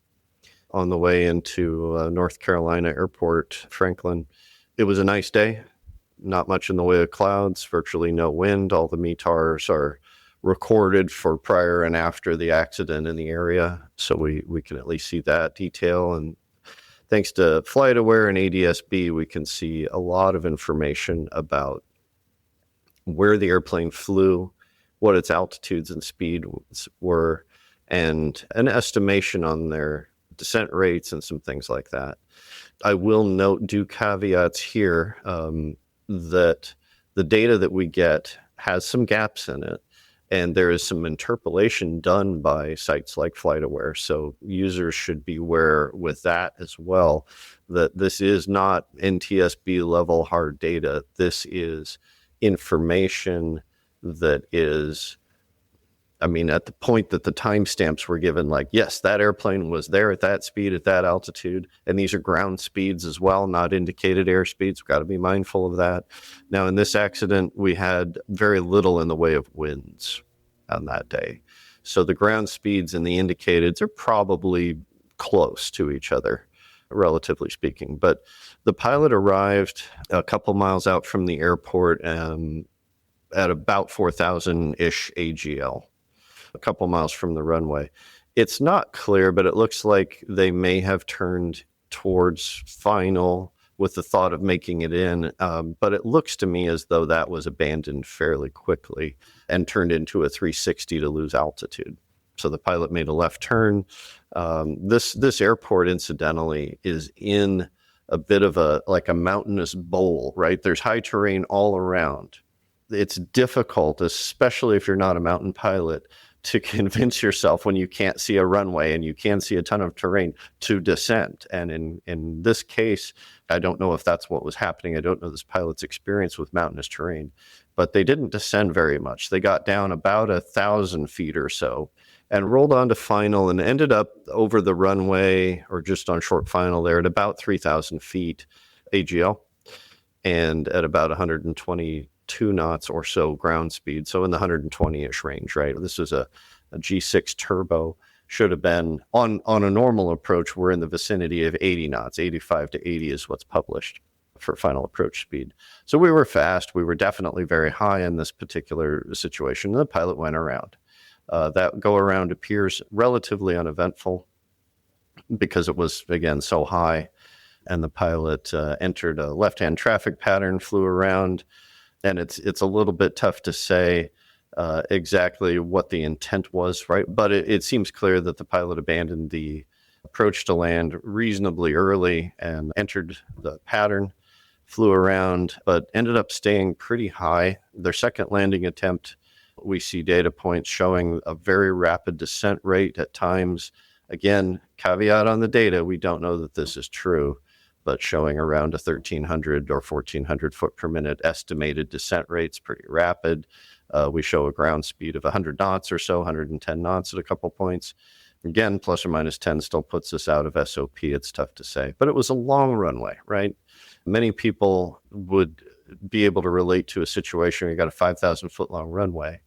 on the way into North Carolina Airport, Franklin. It was a nice day, not much in the way of clouds, virtually no wind. All the METARs are recorded for prior and after the accident in the area, so we can at least see that detail. And thanks to FlightAware and ADS-B, we can see a lot of information about where the airplane flew, what its altitudes and speeds were, and an estimation on their descent rates and some things like that. I will note, do caveats here, that the data that we get has some gaps in it, and there is some interpolation done by sites like FlightAware. So users should be aware with that as well, that this is not NTSB level hard data. This is information that is, at the point that the timestamps were given, like, yes, that airplane was there at that speed, at that altitude, and these are ground speeds as well, not indicated airspeeds. We've got to be mindful of that. Now, in this accident, we had very little in the way of winds on that day. So the ground speeds and the indicateds are probably close to each other, relatively speaking. But the pilot arrived a couple miles out from the airport at about 4,000-ish AGL. A couple miles from the runway. It's not clear, but it looks like they may have turned towards final with the thought of making it in. But it looks to me as though that was abandoned fairly quickly and turned into a 360 to lose altitude. So the pilot made a left turn. This airport, incidentally, is in a bit of a mountainous bowl, right? There's high terrain all around. It's difficult, especially if you're not a mountain pilot, to convince yourself when you can't see a runway and you can see a ton of terrain to descend. And in this case, I don't know if that's what was happening. I don't know this pilot's experience with mountainous terrain, but they didn't descend very much. They got down about 1,000 feet or so and rolled on to final and ended up over the runway or just on short final there at about 3,000 feet AGL and at about 122 knots or so ground speed, so in the 120-ish range, right? This is a G6 turbo. Should have been, on a normal approach, we're in the vicinity of 80 knots. 85 to 80 is what's published for final approach speed. So we were fast. We were definitely very high in this particular situation. The pilot went around. That go around appears relatively uneventful because it was, again, so high. And the pilot entered a left-hand traffic pattern, flew around. And it's a little bit tough to say exactly what the intent was, right? But it seems clear that the pilot abandoned the approach to land reasonably early and entered the pattern, flew around, but ended up staying pretty high. Their second landing attempt, we see data points showing a very rapid descent rate at times. Again, caveat on the data, we don't know that this is true, but showing around a 1,300 or 1,400 foot per minute estimated descent rates, pretty rapid. We show a ground speed of 100 knots or so, 110 knots at a couple points. Again, plus or minus 10 still puts us out of SOP. It's tough to say, but it was a long runway, right? Many people would be able to relate to a situation where you got a 5,000 foot long runway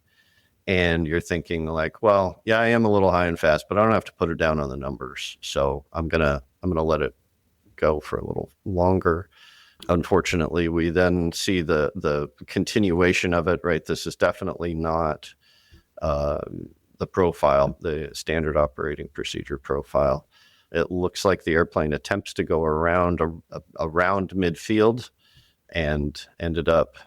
And you're thinking like, well, yeah, I am a little high and fast, but I don't have to put it down on the numbers. So I'm gonna let it go for a little longer. Unfortunately, we then see the continuation of it, right? This is definitely not the profile, the standard operating procedure profile. It looks like the airplane attempts to go around midfield and ended up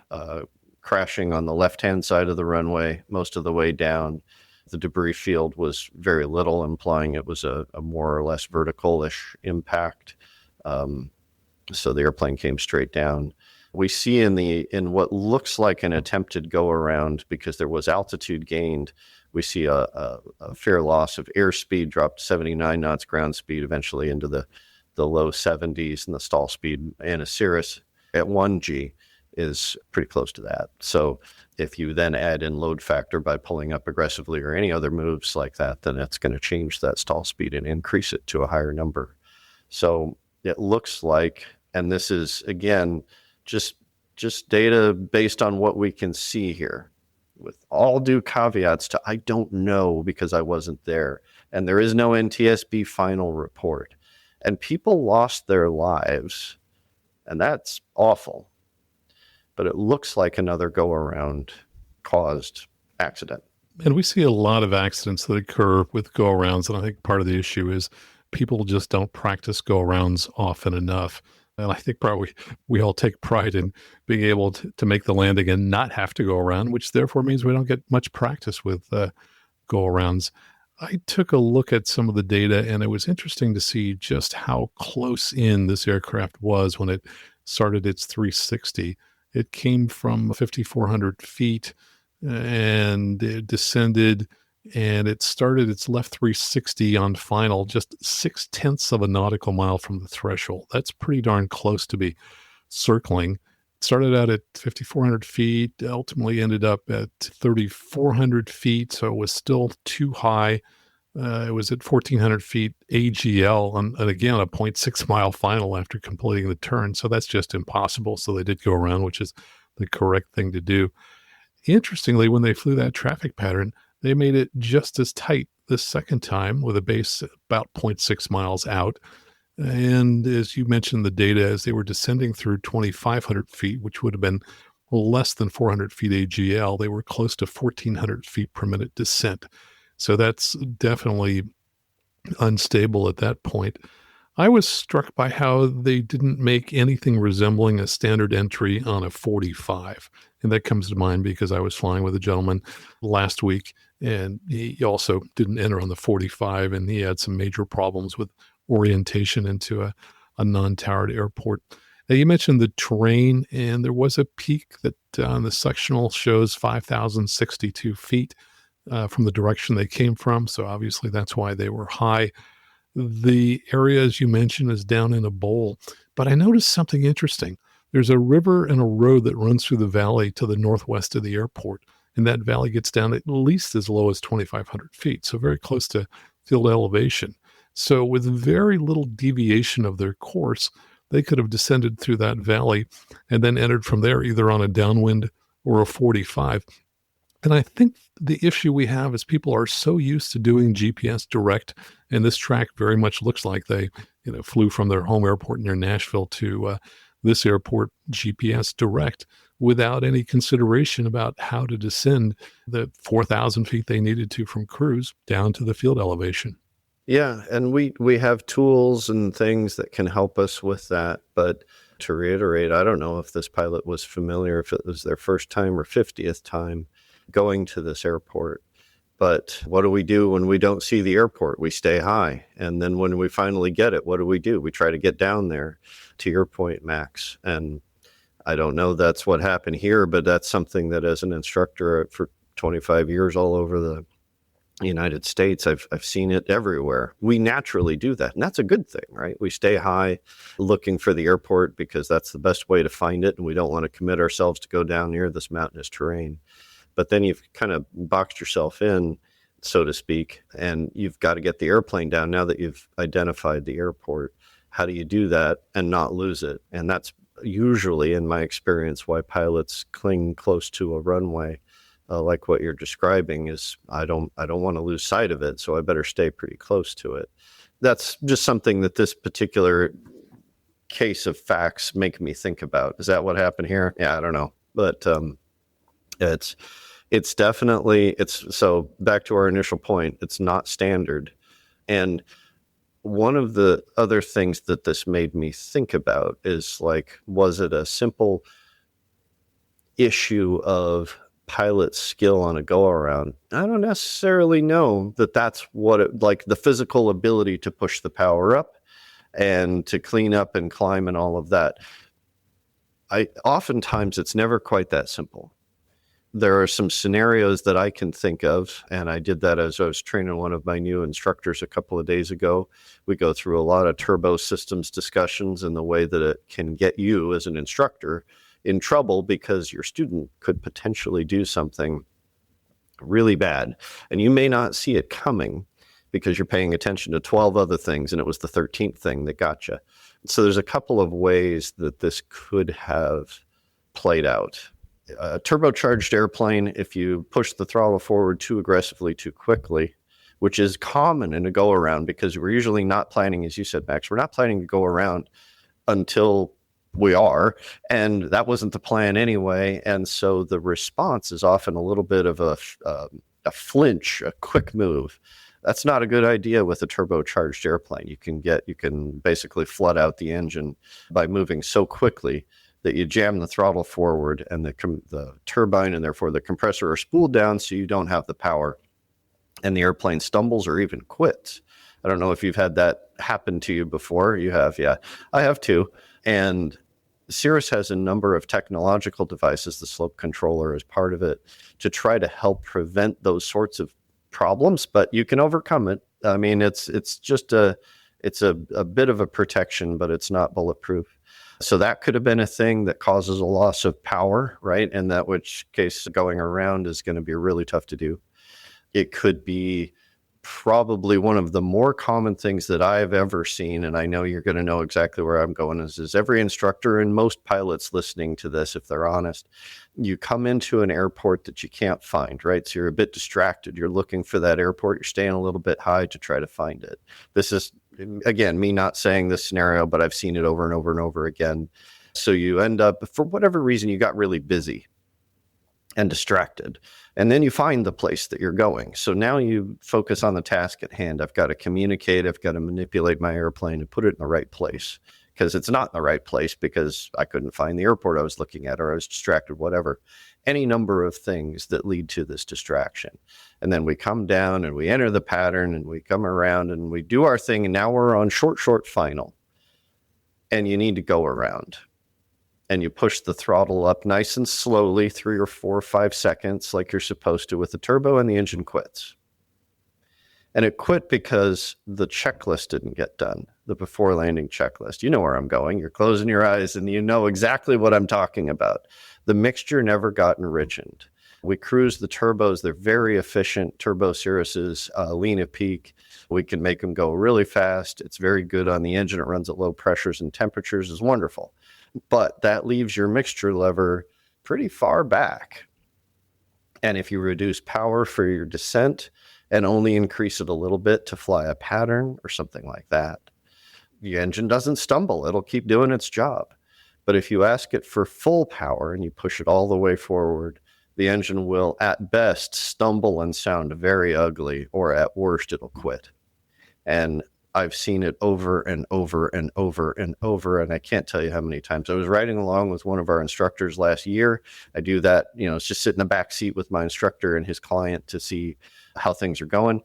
crashing on the left-hand side of the runway most of the way down. The debris field was very little, implying it was a more or less vertical-ish impact. So the airplane came straight down. We see in what looks like an attempted go around, because there was altitude gained, we see a fair loss of airspeed, dropped 79 knots ground speed, eventually into the low 70s, and the stall speed in a Cirrus at 1G is pretty close to that. So if you then add in load factor by pulling up aggressively or any other moves like that, then it's going to change that stall speed and increase it to a higher number. So it looks like, and this is, again, just data based on what we can see here, with all due caveats to I don't know because I wasn't there. And there is no NTSB final report. And people lost their lives, and that's awful. But it looks like another go-around caused accident. And we see a lot of accidents that occur with go-arounds, and I think part of the issue is people just don't practice go-arounds often enough. And I think probably we all take pride in being able to make the landing and not have to go around, which therefore means we don't get much practice with go-arounds. I took a look at some of the data, and it was interesting to see just how close in this aircraft was when it started its 360. It came from 5,400 feet and it descended, and it started its left 360 on final just 0.6 of a nautical mile from the threshold. That's pretty darn close to be circling. It started out at 5,400 feet, ultimately ended up at 3,400 feet, so it was still too high. It was at 1,400 feet AGL, and again, a 0.6 mile final after completing the turn. So that's just impossible. So they did go around, which is the correct thing to do. Interestingly, when they flew that traffic pattern, they made it just as tight this second time with a base about 0.6 miles out. And as you mentioned, the data as they were descending through 2,500 feet, which would have been less than 400 feet AGL, they were close to 1,400 feet per minute descent. So that's definitely unstable at that point. I was struck by how they didn't make anything resembling a standard entry on a 45. And that comes to mind because I was flying with a gentleman last week, and he also didn't enter on the 45, and he had some major problems with orientation into a non-towered airport. Now, you mentioned the terrain, and there was a peak that on the sectional shows 5,062 feet. From the direction they came from. So obviously that's why they were high. The area, as you mentioned, is down in a bowl. But I noticed something interesting. There's a river and a road that runs through the valley to the northwest of the airport. And that valley gets down at least as low as 2,500 feet. So very close to field elevation. So with very little deviation of their course, they could have descended through that valley and then entered from there either on a downwind or a 45. And I think the issue we have is people are so used to doing GPS direct, and this track very much looks like they, flew from their home airport near Nashville to this airport GPS direct without any consideration about how to descend the 4,000 feet they needed to from cruise down to the field elevation. Yeah, and we have tools and things that can help us with that. But to reiterate, I don't know if this pilot was familiar, if it was their first time or 50th time going to this airport. But what do we do when we don't see the airport? We stay high. And then when we finally get it, what do? We try to get down there, to your point, Max. And I don't know that's what happened here, but that's something that as an instructor for 25 years all over the United States, I've seen it everywhere. We naturally do that. And that's a good thing, right? We stay high looking for the airport because that's the best way to find it. And we don't want to commit ourselves to go down near this mountainous terrain. But then you've kind of boxed yourself in, so to speak, and you've got to get the airplane down now that you've identified the airport. How do you do that and not lose it? And that's usually, in my experience, why pilots cling close to a runway. like what you're describing, is I don't want to lose sight of it, so I better stay pretty close to it. That's just something that this particular case of facts make me think about. Is that what happened here? Yeah, I don't know. But it's definitely, so back to our initial point, it's not standard. And one of the other things that this made me think about is, like, was it a simple issue of pilot skill on a go around? I don't necessarily know that that's what it, like the physical ability to push the power up and to clean up and climb and all of that. Oftentimes it's never quite that simple. There are some scenarios that I can think of, and I did that as I was training one of my new instructors a couple of days ago. We go through a lot of turbo systems discussions and the way that it can get you as an instructor in trouble because your student could potentially do something really bad, and you may not see it coming because you're paying attention to 12 other things, and it was the 13th thing that got you. So there's a couple of ways that this could have played out. A turbocharged airplane, if you push the throttle forward too aggressively, too quickly, which is common in a go around, because we're usually not planning, as you said, Max, we're not planning to go around until we are, and that wasn't the plan anyway. And so the response is often a little bit of a flinch, a quick move. That's not a good idea with a turbocharged airplane. You can basically flood out the engine by moving so quickly that you jam the throttle forward, and the turbine and therefore the compressor are spooled down, so you don't have the power, and the airplane stumbles or even quits. I don't know if you've had that happen to you before. You have, yeah. I have too. And Cirrus has a number of technological devices, the slope controller is part of it, to try to help prevent those sorts of problems, but you can overcome it. I mean, it's just a bit of a protection, but it's not bulletproof. So that could have been a thing that causes a loss of power, right? And that which case going around is going to be really tough to do. It could be probably one of the more common things that I've ever seen, and I know you're going to know exactly where I'm going, is every instructor and most pilots listening to this, if they're honest, you come into an airport that you can't find, right? So you're a bit distracted. You're looking for that airport. You're staying a little bit high to try to find it. This is, again, me not saying this scenario, but I've seen it over and over and over again. So you end up, for whatever reason, you got really busy and distracted, and then you find the place that you're going. So now you focus on the task at hand. I've got to communicate. I've got to manipulate my airplane and put it in the right place, because it's not in the right place because I couldn't find the airport I was looking at, or I was distracted, whatever. Any number of things that lead to this distraction. And then we come down and we enter the pattern and we come around and we do our thing. And now we're on short final, and you need to go around. And you push the throttle up nice and slowly, 3 or 4 or 5 seconds, like you're supposed to with the turbo, and the engine quits. And it quit because the checklist didn't get done, the before landing checklist. You know where I'm going. You're closing your eyes and you know exactly what I'm talking about. The mixture never got enriched. We cruise the turbos. They're very efficient. Turbo Cirruses, lean at peak. We can make them go really fast. It's very good on the engine. It runs at low pressures and temperatures. It's wonderful. But that leaves your mixture lever pretty far back. And if you reduce power for your descent and only increase it a little bit to fly a pattern or something like that, the engine doesn't stumble. It'll keep doing its job. But if you ask it for full power and you push it all the way forward, the engine will at best stumble and sound very ugly, or at worst it'll quit. And I've seen it over and over and over and over, and I can't tell you how many times. I was riding along with one of our instructors last year. I do that, it's just sit in the back seat with my instructor and his client to see how things are going.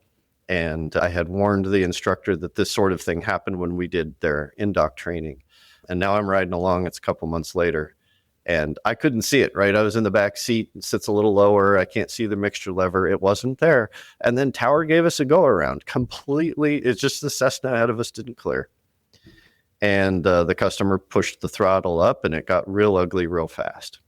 And I had warned the instructor that this sort of thing happened when we did their in-dock training. And now I'm riding along, it's a couple months later, and I couldn't see it, right? I was in the back seat, it sits a little lower. I can't see the mixture lever. It wasn't there. And then Tower gave us a go around completely. It's just the Cessna ahead of us didn't clear. And the customer pushed the throttle up and it got real ugly real fast.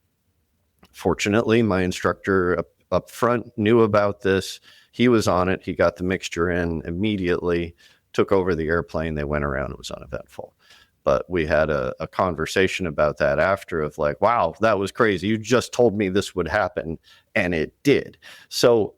Fortunately, my instructor up front knew about this. He was on it. He got the mixture in immediately, took over the airplane. They went around. It was uneventful. But we had a conversation about that after of like, wow, that was crazy. You just told me this would happen, and it did. So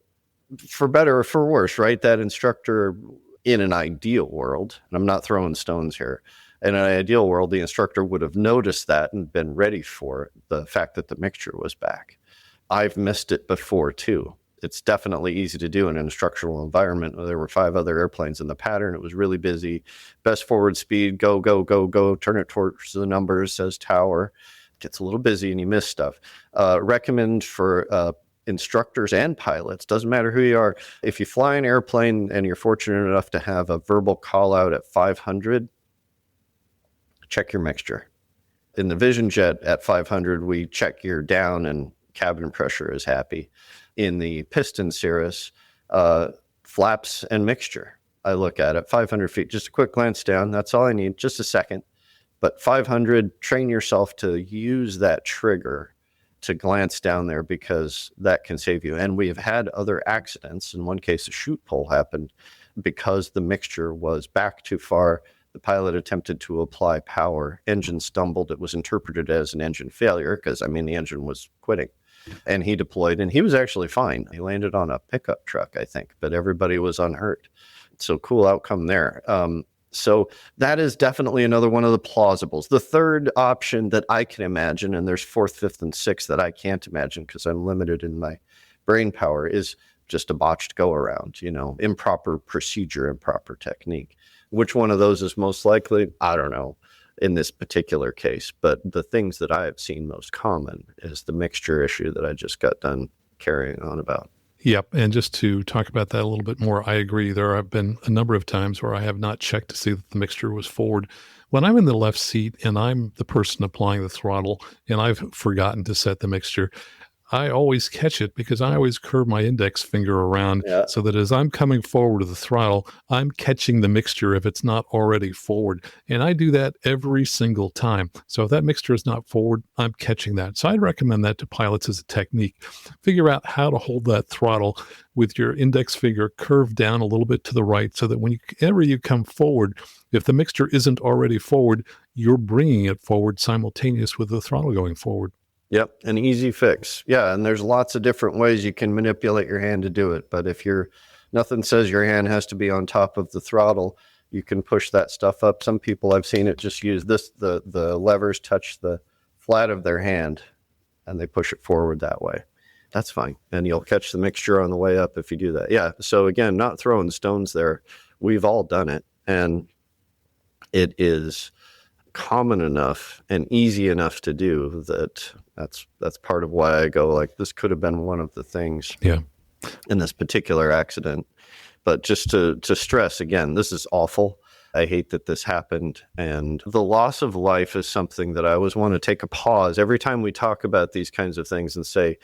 for better or for worse, right? That instructor, in an ideal world, and I'm not throwing stones here, in an ideal world, the instructor would have noticed that and been ready for it, the fact that the mixture was back. I've missed it before too. It's definitely easy to do in an instructional environment. There were 5 other airplanes in the pattern. It was really busy. Best forward speed, go, go, go, go. Turn it towards the numbers, says tower. Gets a little busy and you miss stuff. Recommend for instructors and pilots, doesn't matter who you are. If you fly an airplane and you're fortunate enough to have a verbal call out at 500, check your mixture. In the Vision Jet at 500, we check gear down and cabin pressure is happy. In the piston Cirrus, flaps and mixture, I look at it 500 feet, just a quick glance down. That's all I need, just a second. But 500, train yourself to use that trigger to glance down there, because that can save you. And we have had other accidents. In one case, a chute pull happened because the mixture was back too far. The pilot attempted to apply power. Engine stumbled. It was interpreted as an engine failure because, the engine was quitting. And he deployed, and he was actually fine. He landed on a pickup truck, I think, but everybody was unhurt. So cool outcome there. So that is definitely another one of the plausibles. The third option that I can imagine, and there's 4th, 5th, and 6th that I can't imagine because I'm limited in my brain power, is just a botched go-around, improper procedure, improper technique. Which one of those is most likely? I don't know in this particular case, but the things that I have seen most common is the mixture issue that I just got done carrying on about. Yep. And just to talk about that a little bit more, I agree. There have been a number of times where I have not checked to see that the mixture was forward. When I'm in the left seat and I'm the person applying the throttle and I've forgotten to set the mixture, I always catch it because I always curve my index finger around so that as I'm coming forward to the throttle, I'm catching the mixture if it's not already forward. And I do that every single time. So if that mixture is not forward, I'm catching that. So I'd recommend that to pilots as a technique. Figure out how to hold that throttle with your index finger curved down a little bit to the right so that whenever you come forward, if the mixture isn't already forward, you're bringing it forward simultaneous with the throttle going forward. Yep, an easy fix. Yeah, and there's lots of different ways you can manipulate your hand to do it. But if nothing says your hand has to be on top of the throttle, you can push that stuff up. Some people I've seen it just use the levers touch the flat of their hand and they push it forward that way. That's fine. And you'll catch the mixture on the way up if you do that. Yeah, so again, not throwing stones there. We've all done it. And it is common enough and easy enough to do that's part of why I go like, this could have been one of the things in this particular accident. But just to stress again, this is awful. I hate that this happened. And the loss of life is something that I always want to take a pause every time we talk about these kinds of things and say,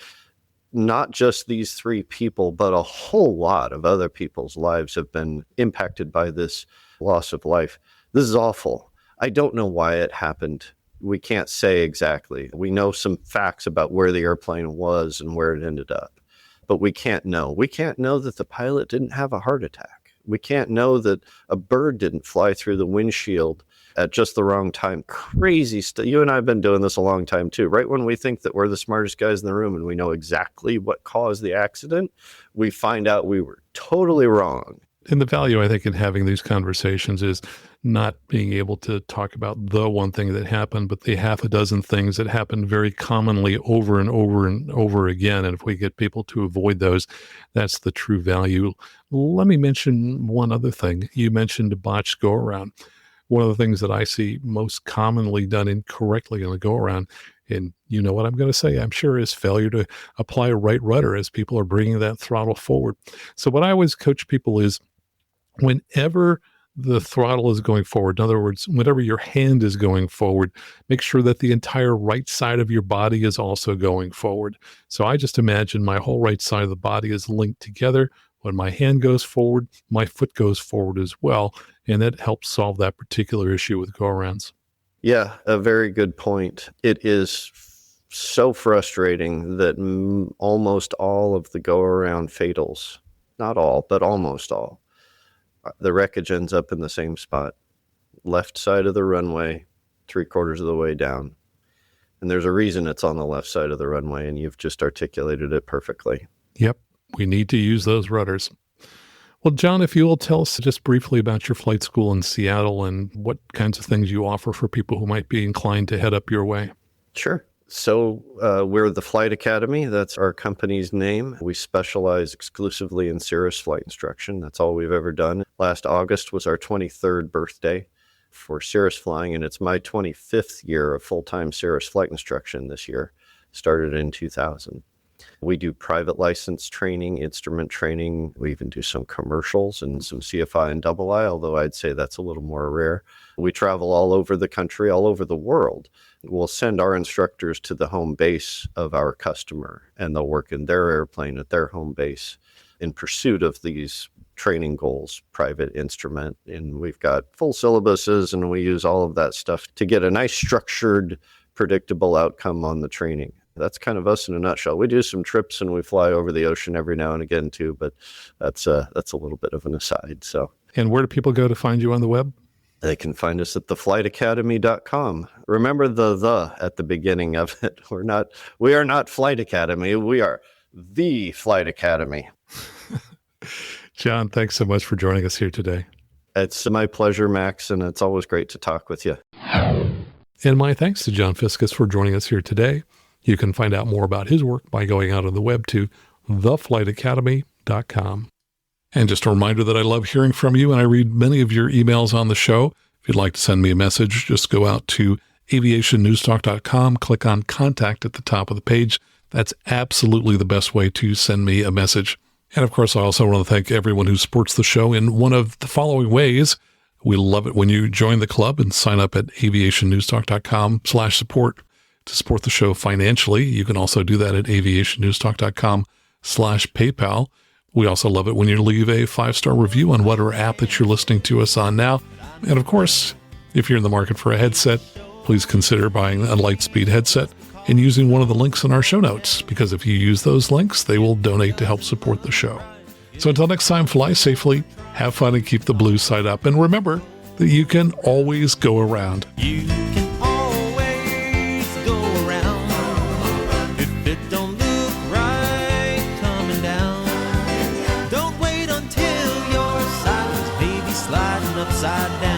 not just these 3 people, but a whole lot of other people's lives have been impacted by this loss of life. This is awful. I don't know why it happened. We can't say exactly. We know some facts about where the airplane was and where it ended up, but we can't know. We can't know that the pilot didn't have a heart attack. We can't know that a bird didn't fly through the windshield at just the wrong time. Crazy stuff. You and I have been doing this a long time too. Right when we think that we're the smartest guys in the room and we know exactly what caused the accident, we find out we were totally wrong. And the value, I think, in having these conversations is not being able to talk about the one thing that happened, but the half a dozen things that happen very commonly over and over and over again. And if we get people to avoid those, that's the true value. Let me mention one other thing. You mentioned a botched go-around. One of the things that I see most commonly done incorrectly on a go-around, and you know what I'm going to say, I'm sure, is failure to apply a right rudder as people are bringing that throttle forward. So what I always coach people is, whenever the throttle is going forward, in other words, whenever your hand is going forward, make sure that the entire right side of your body is also going forward. So I just imagine my whole right side of the body is linked together. When my hand goes forward, my foot goes forward as well. And that helps solve that particular issue with go-arounds. Yeah, a very good point. It is so frustrating that almost all of the go-around fatals, not all, but almost all, the wreckage ends up in the same spot, left side of the runway, 3/4 of the way down. And there's a reason it's on the left side of the runway, and you've just articulated it perfectly. Yep, we need to use those rudders. Well, John, if you will tell us just briefly about your flight school in Seattle and what kinds of things you offer for people who might be inclined to head up your way. Sure. So we're the Flight Academy. That's our company's name. We specialize exclusively in Cirrus flight instruction. That's all we've ever done. Last August was our 23rd birthday for Cirrus flying, and it's my 25th year of full-time Cirrus flight instruction this year. Started in 2000. We do private license training, instrument training. We even do some commercials and some CFI and double I, although I'd say that's a little more rare. We travel all over the country, all over the world. We'll send our instructors to the home base of our customer, and they'll work in their airplane at their home base in pursuit of these training goals, private instrument. And we've got full syllabuses, and we use all of that stuff to get a nice structured, predictable outcome on the training. That's kind of us in a nutshell. We do some trips and we fly over the ocean every now and again too, but that's a little bit of an aside. So, and where do people go to find you on the web? They can find us at theflightacademy.com. Remember the at the beginning of it. We are not Flight Academy. We are the Flight Academy. John, thanks so much for joining us here today. It's my pleasure, Max, and it's always great to talk with you. And my thanks to John Fiscus for joining us here today. You can find out more about his work by going out on the web to theflightacademy.com. And just a reminder that I love hearing from you, and I read many of your emails on the show. If you'd like to send me a message, just go out to aviationnewstalk.com, click on Contact at the top of the page. That's absolutely the best way to send me a message. And of course, I also want to thank everyone who supports the show in one of the following ways. We love it when you join the club and sign up at aviationnewstalk.com/support. To support the show financially, you can also do that at aviationnewstalk.com/PayPal. We also love it when you leave a 5-star review on whatever app that you're listening to us on now. And of course, if you're in the market for a headset, please consider buying a Lightspeed headset and using one of the links in our show notes, because if you use those links, they will donate to help support the show. So until next time, fly safely, have fun, and keep the blue side up. And remember that you can always go around. You can always go around if it don't look right coming down. Don't wait until your side's maybe sliding upside down.